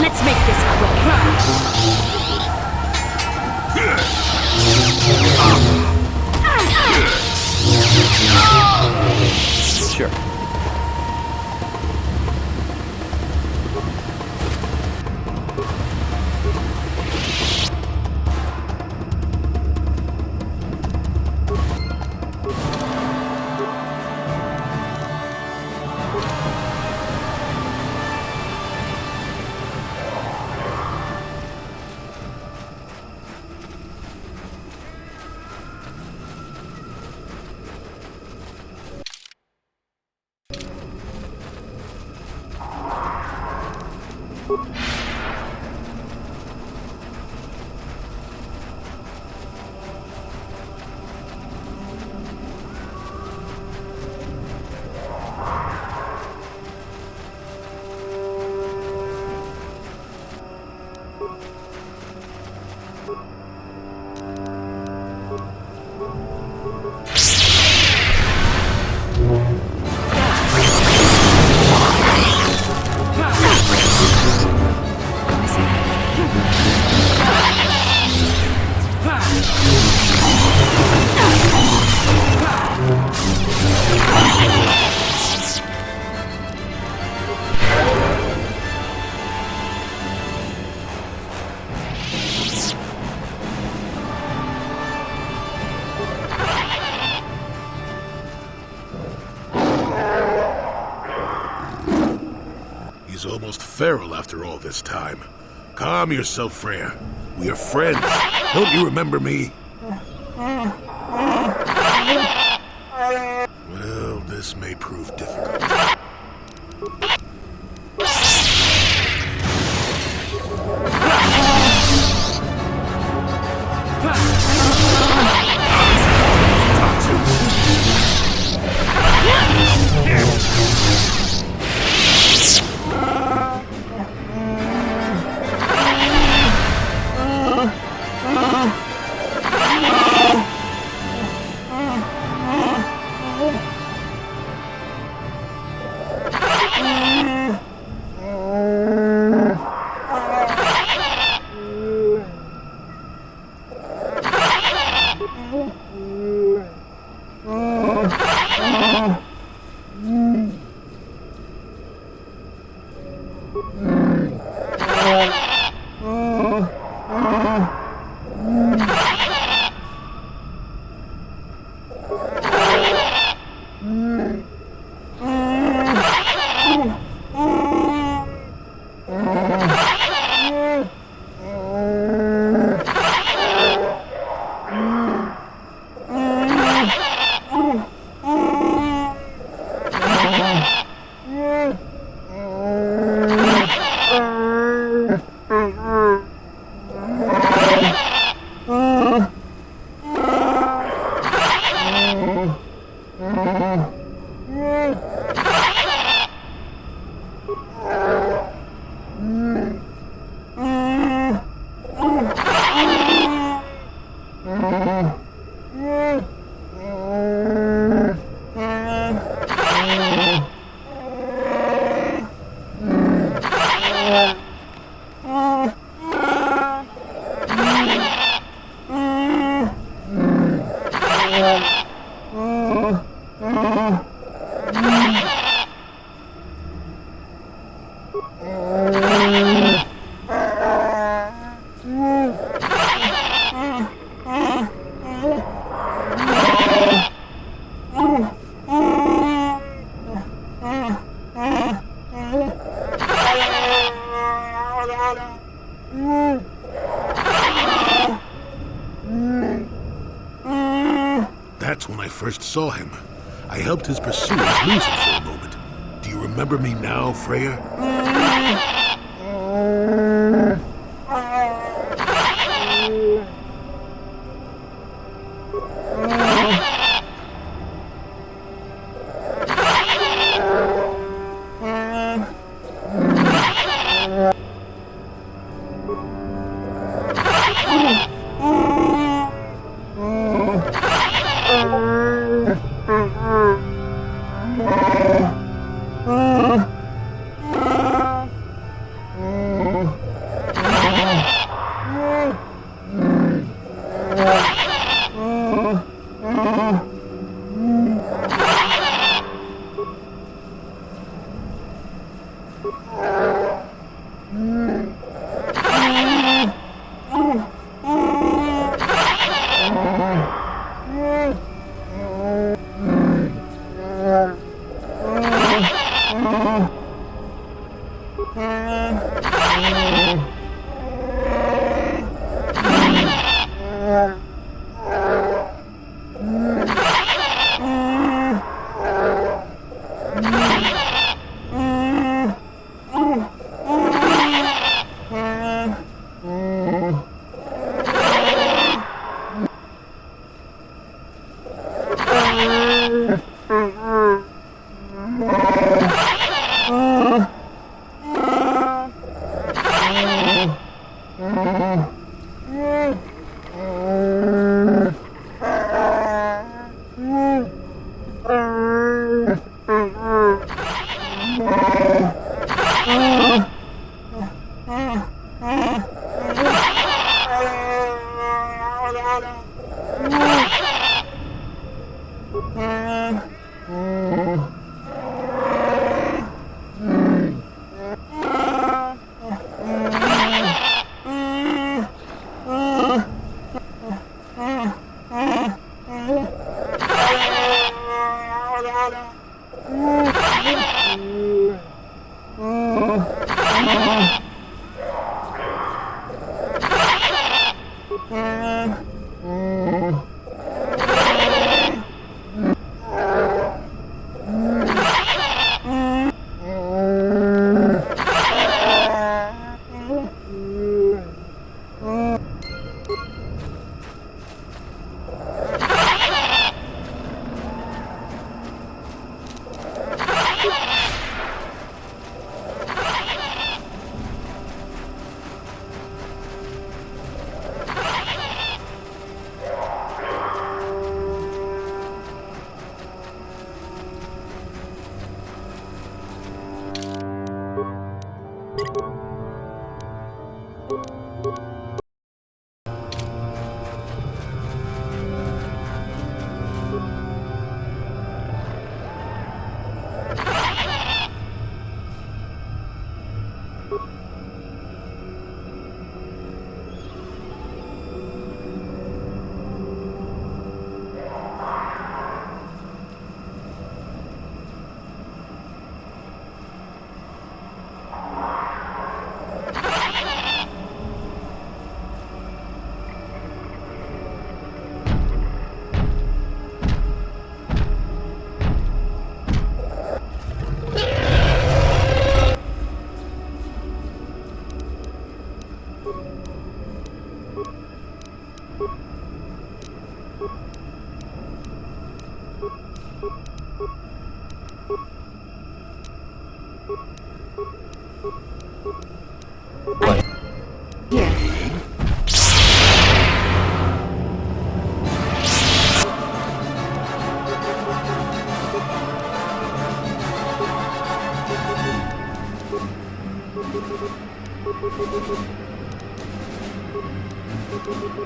[SPEAKER 1] Let's make this quick.
[SPEAKER 6] Sure.
[SPEAKER 4] He's almost feral after all this time. Calm yourself, Freya. We are friends. Don't you remember me? Well, this may prove difficult. That's when I first saw him. I helped his pursuers lose him for a moment. Do you remember me now, Freya?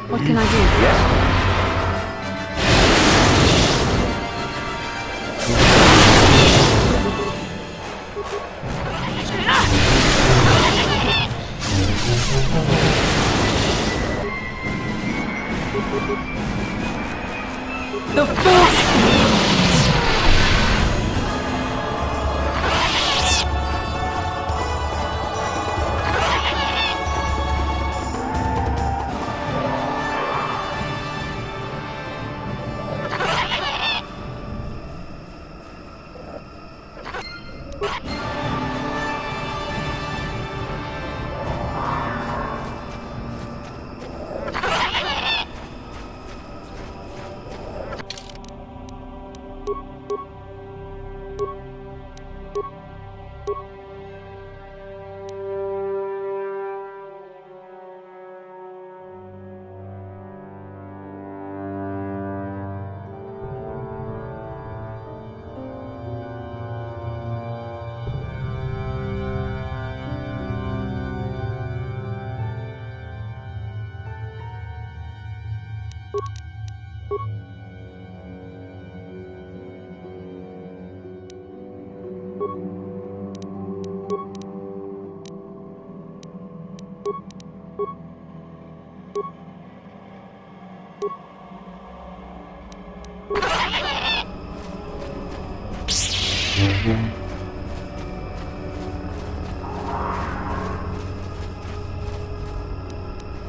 [SPEAKER 1] What can I do?
[SPEAKER 2] Yes.
[SPEAKER 1] The Force!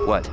[SPEAKER 6] What?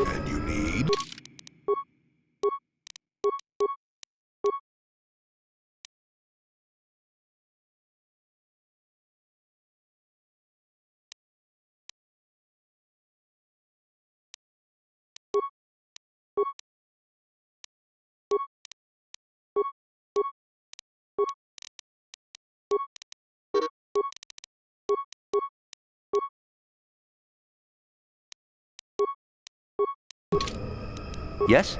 [SPEAKER 4] And you need?
[SPEAKER 2] Yes?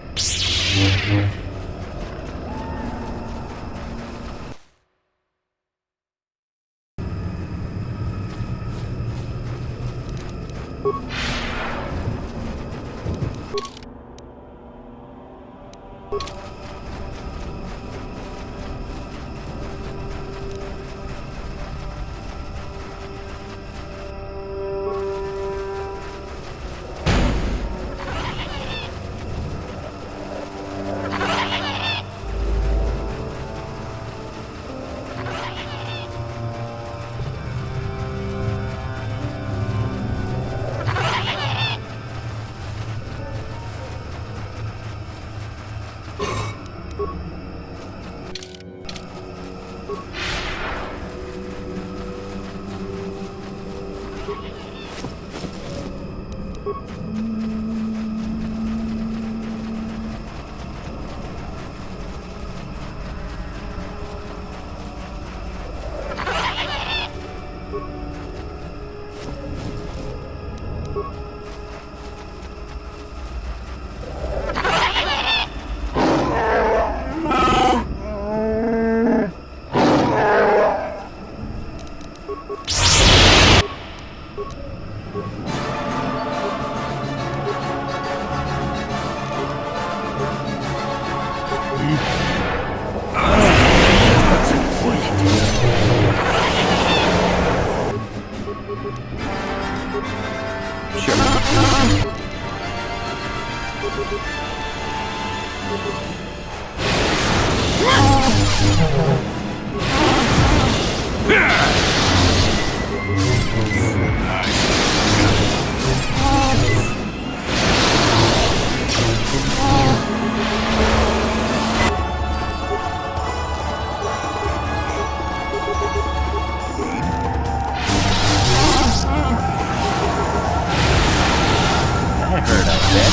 [SPEAKER 2] That hurt, I bet.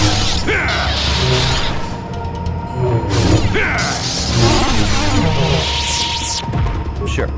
[SPEAKER 2] Sure.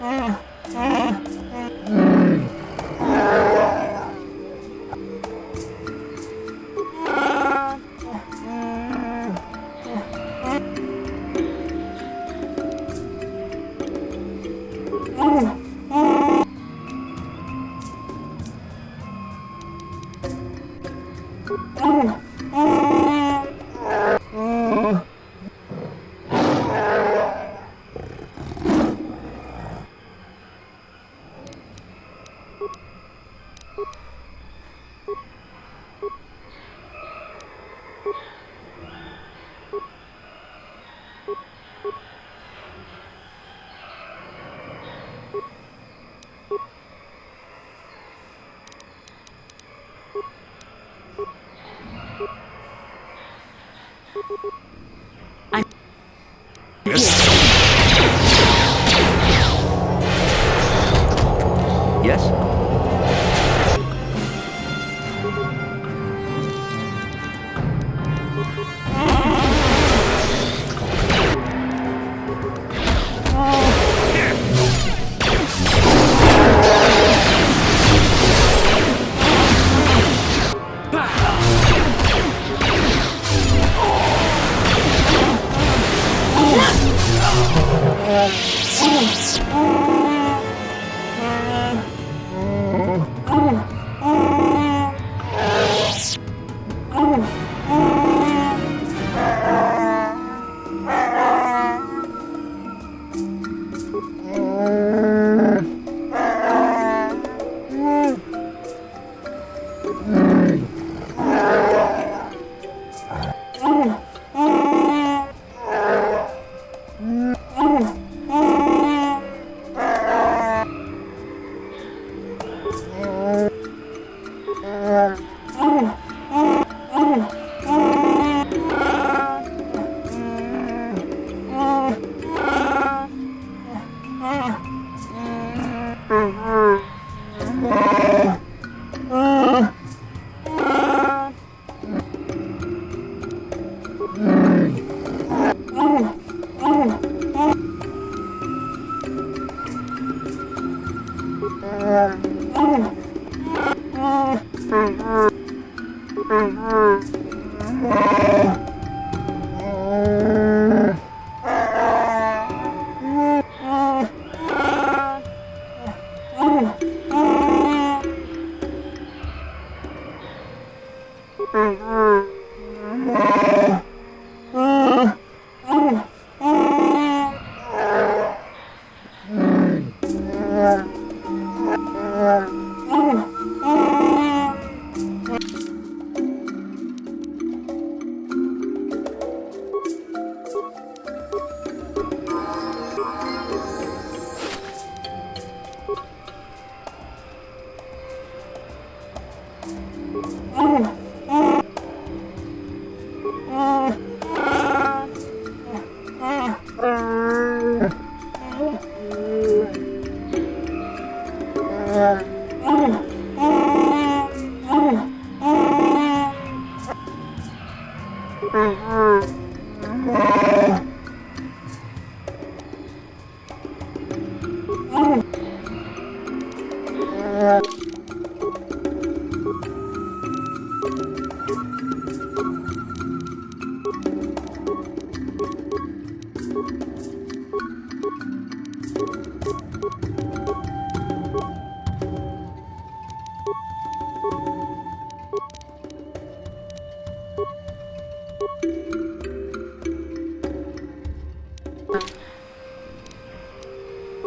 [SPEAKER 2] Yes?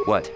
[SPEAKER 2] What?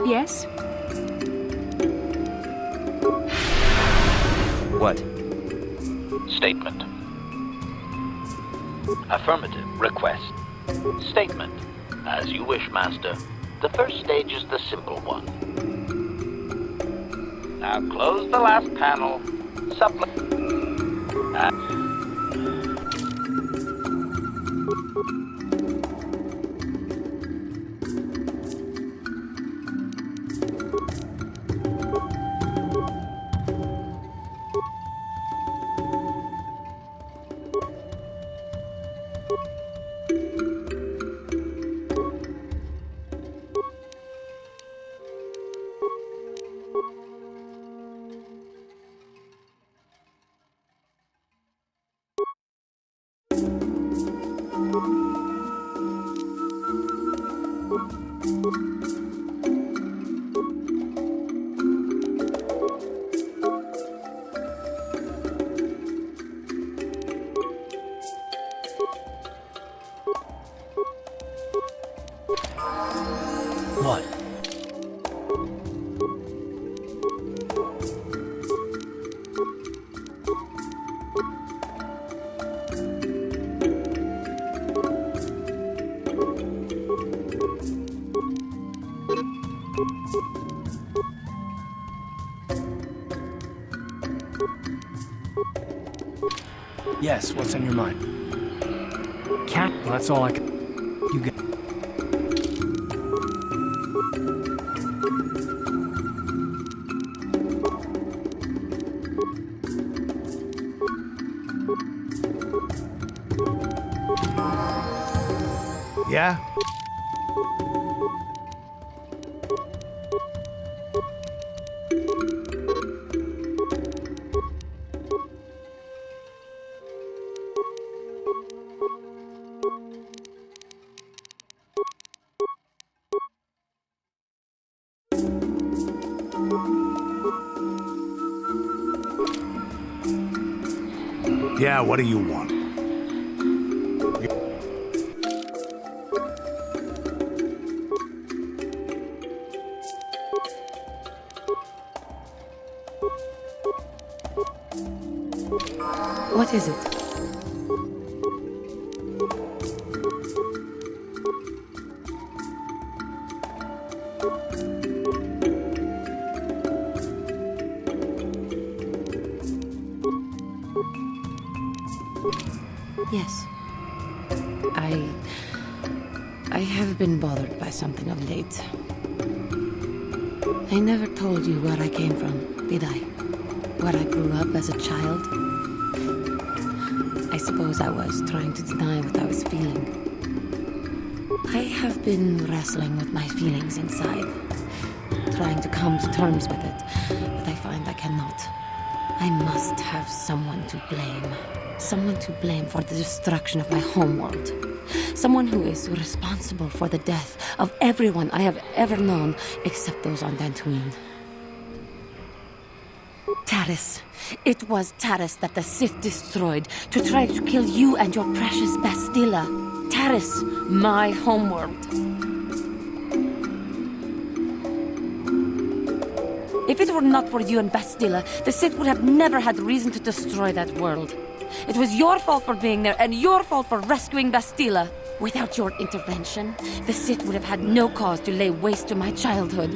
[SPEAKER 1] Yes?
[SPEAKER 2] What?
[SPEAKER 10] Statement. Affirmative. Request. Statement. As you wish, Master. The first stage is the simple one. Now close the last panel.
[SPEAKER 8] What? Yes, what's on your mind? Cat? Well, that's all I can... You get... Yeah?
[SPEAKER 4] Yeah, what do you want?
[SPEAKER 3] What is it? Yes. I have been bothered by something of late. I never told you where I came from, did I? Where I grew up as a child? I suppose I was trying to deny what I was feeling. I have been wrestling with my feelings inside, trying to come to terms with it, but I find I cannot. I must have someone to blame. Someone to blame for the destruction of my homeworld. Someone who is responsible for the death of everyone I have ever known, except those on Dantooine. Taris. It was Taris that the Sith destroyed to try to kill you and your precious Bastilla. Taris, my homeworld. If it were not for you and Bastilla, the Sith would have never had reason to destroy that world. It was your fault for being there, and your fault for rescuing Bastilla. Without your intervention, the Sith would have had no cause to lay waste to my childhood.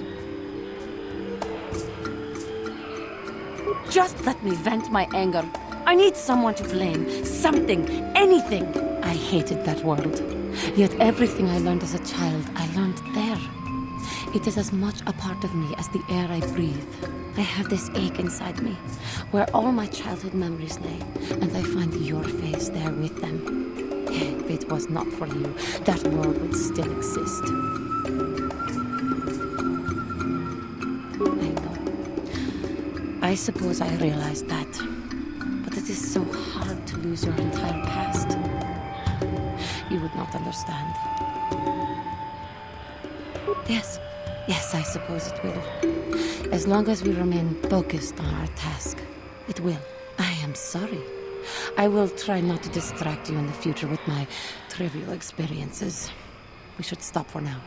[SPEAKER 3] Just let me vent my anger. I need someone to blame. Something. Anything. I hated that world. Yet everything I learned as a child, I learned there. It is as much a part of me as the air I breathe. I have this ache inside me, where all my childhood memories lay, and I find your face there with them. If it was not for you, that world would still exist. I know. I suppose I realized that. But it is so hard to lose your entire past. You would not understand. Yes, I suppose it will. As long as we remain focused on our task, it will. I am sorry. I will try not to distract you in the future with my trivial experiences. We should stop for now.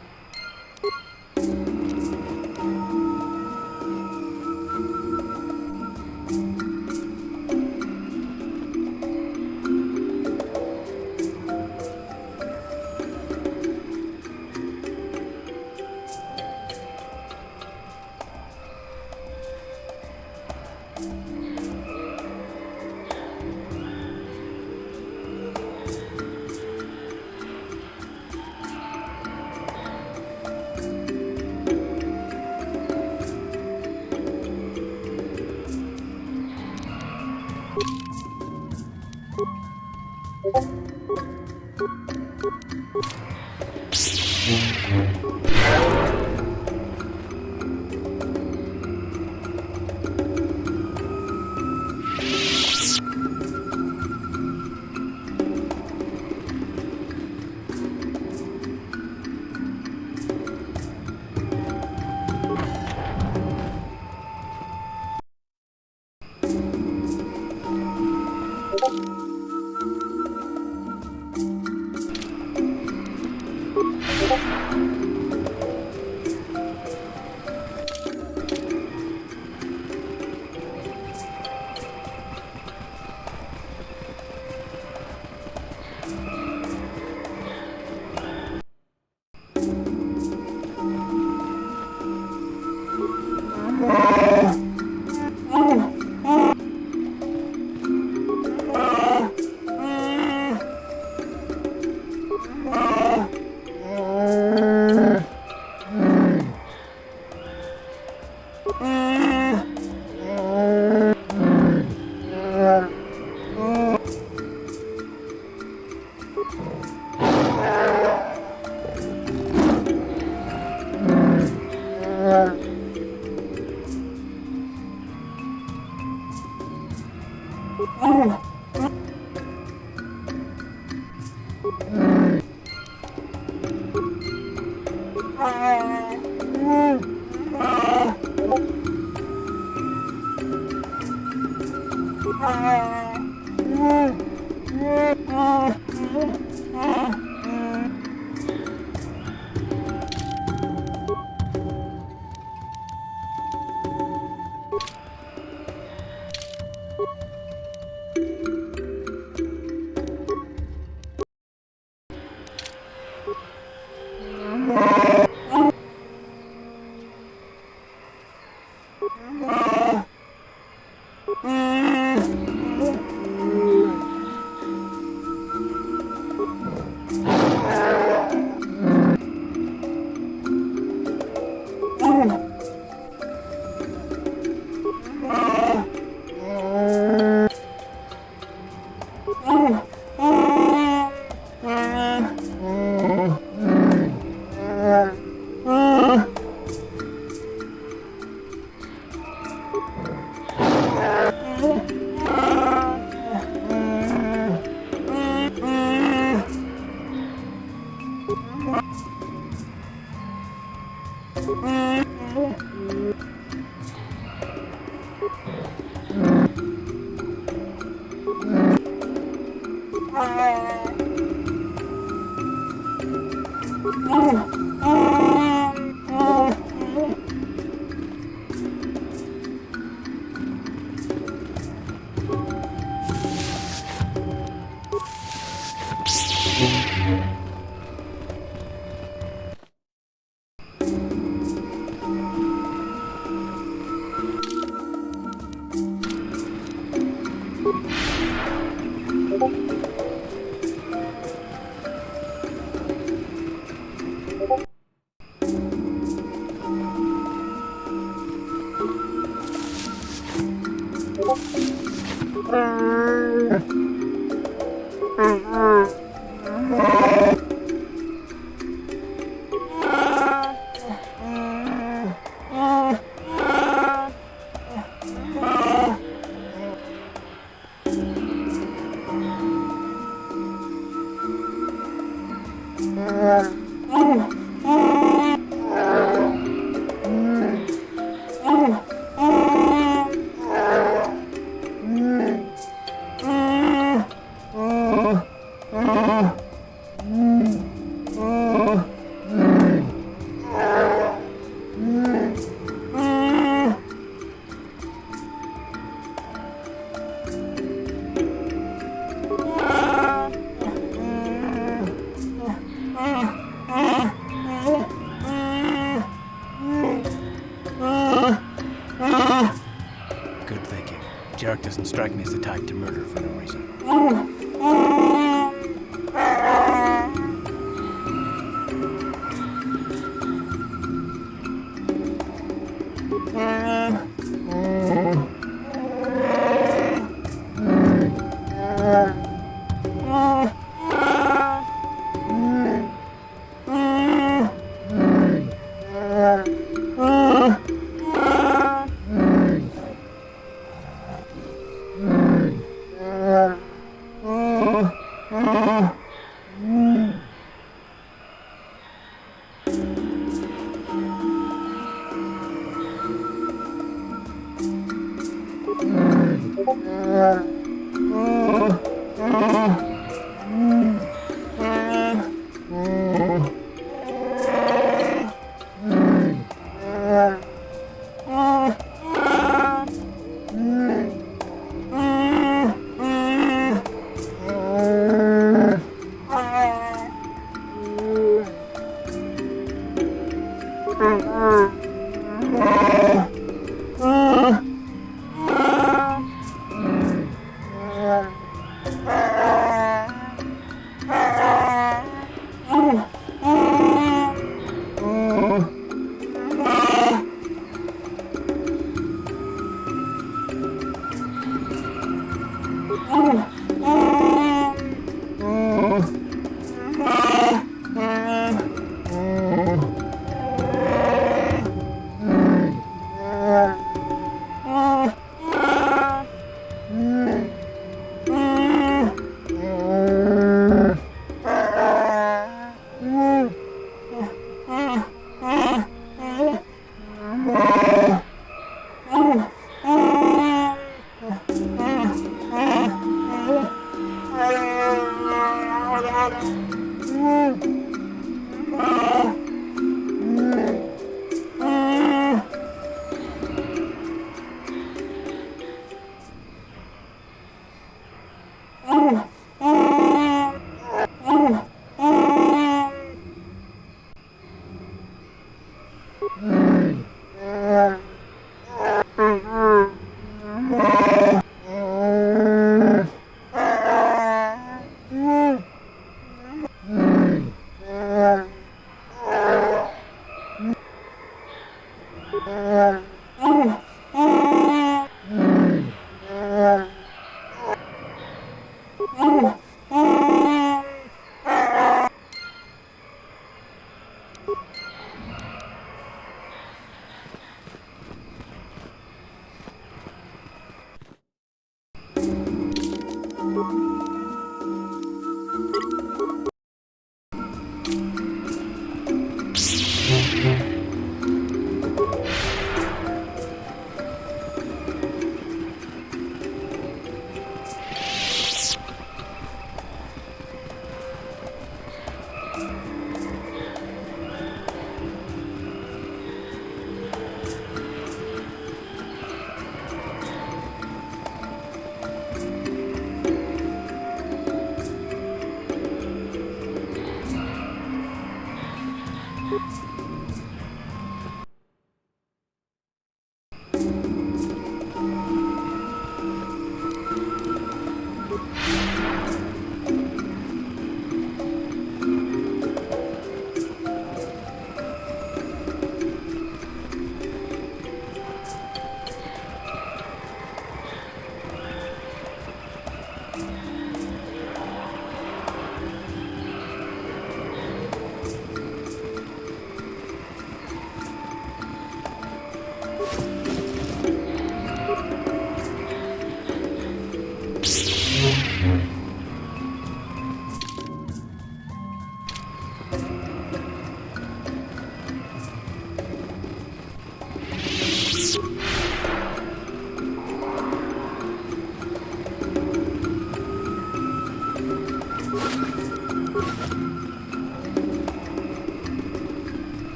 [SPEAKER 11] Jarek doesn't strike me as the type to murder for no reason.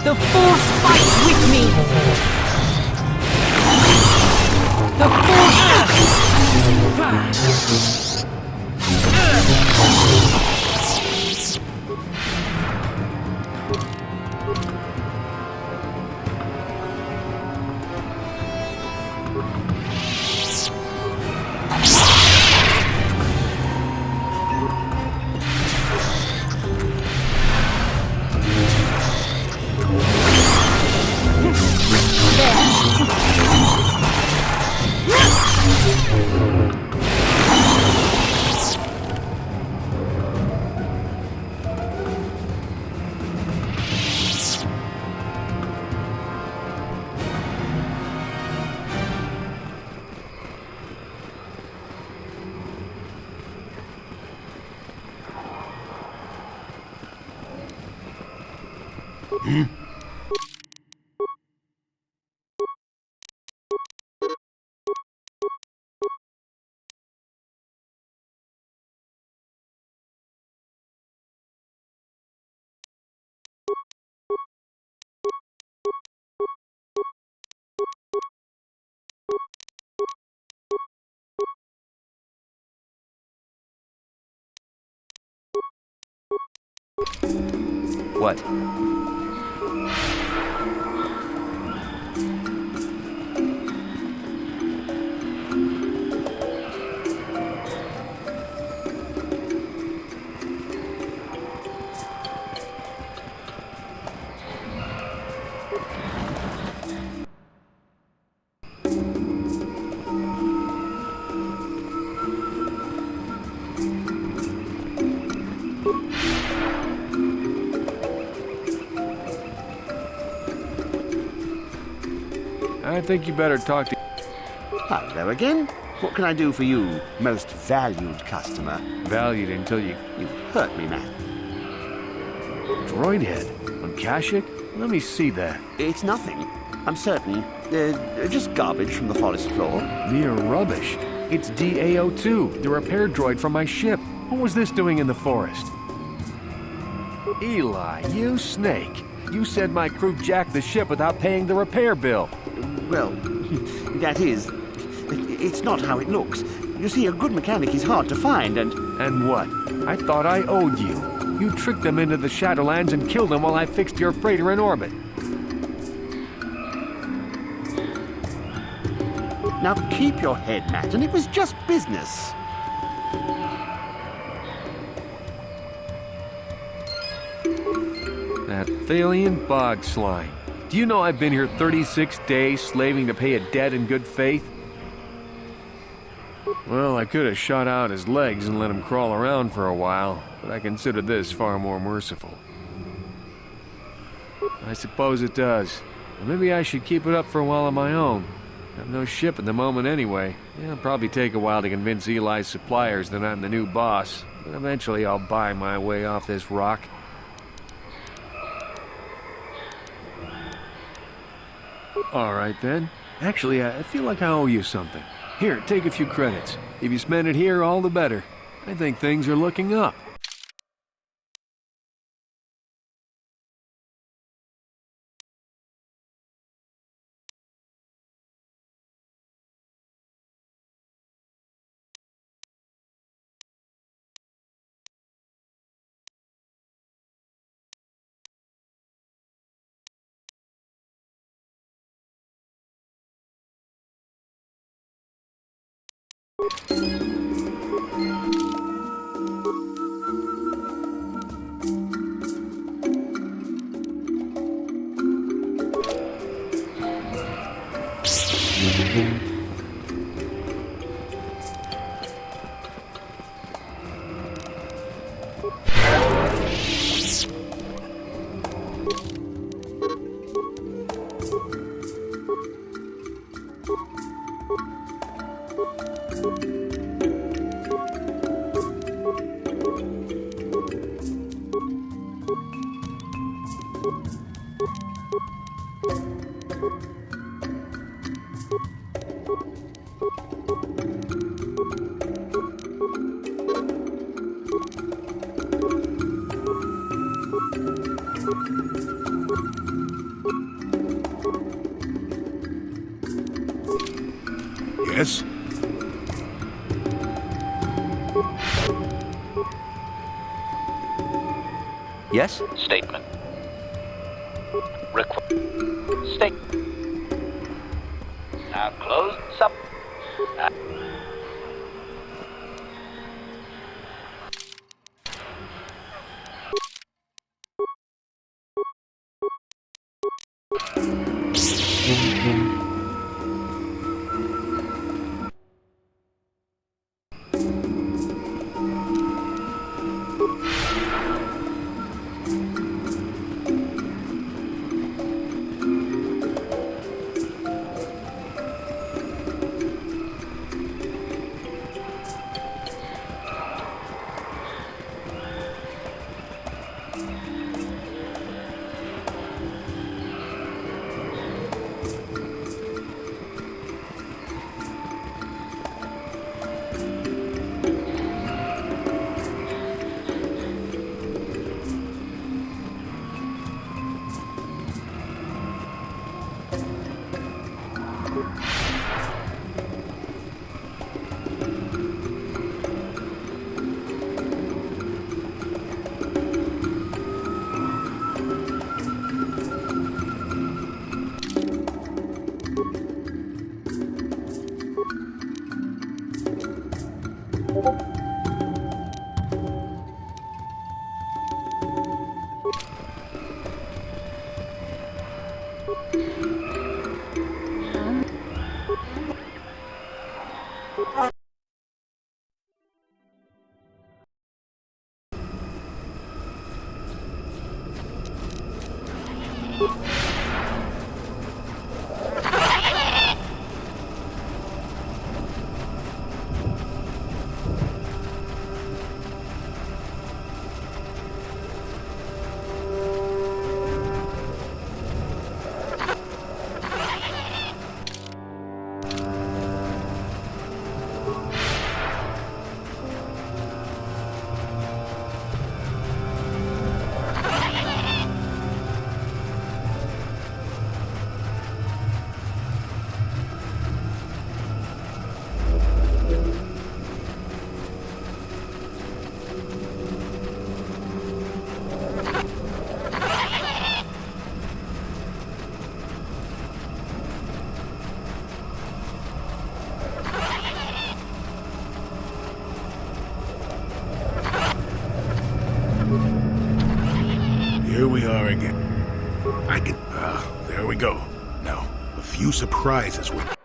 [SPEAKER 12] The Force fights with me! The Force...
[SPEAKER 2] What?
[SPEAKER 13] I think you better talk to...
[SPEAKER 14] Hello again. What can I do for you, most valued customer?
[SPEAKER 13] Valued until you...
[SPEAKER 14] You hurt me, man.
[SPEAKER 13] Droid head? On Kashyyyk? Let me see that.
[SPEAKER 14] It's nothing. I'm certain. Just garbage from the forest floor.
[SPEAKER 13] Mere rubbish. It's DAO2, the repair droid from my ship. What was this doing in the forest? Eli, you snake. You said my crew jacked the ship without paying the repair bill.
[SPEAKER 14] Well, that is... It's not how it looks. You see, a good mechanic is hard to find, and...
[SPEAKER 13] And what? I thought I owed you. You tricked them into the Shadowlands and killed them while I fixed your freighter in orbit.
[SPEAKER 14] Now keep your head, Matt, and it was just business.
[SPEAKER 13] That Thalian bog slime. Do you know I've been here 36 days slaving to pay a debt in good faith? Well, I could have shot out his legs and let him crawl around for a while, but I consider this far more merciful. I suppose it does. But maybe I should keep it up for a while on my own. I have no ship at the moment anyway. It'll probably take a while to convince Eli's suppliers that I'm the new boss, but eventually I'll buy my way off this rock. All right, then. Actually, I feel like I owe you something. Here, take a few credits. If you spend it here, all the better. I think things are looking up.
[SPEAKER 4] Yes?
[SPEAKER 2] Yes?
[SPEAKER 10] Statement. State. Now close up.
[SPEAKER 4] Here we are again. There we go. Now, a few surprises with...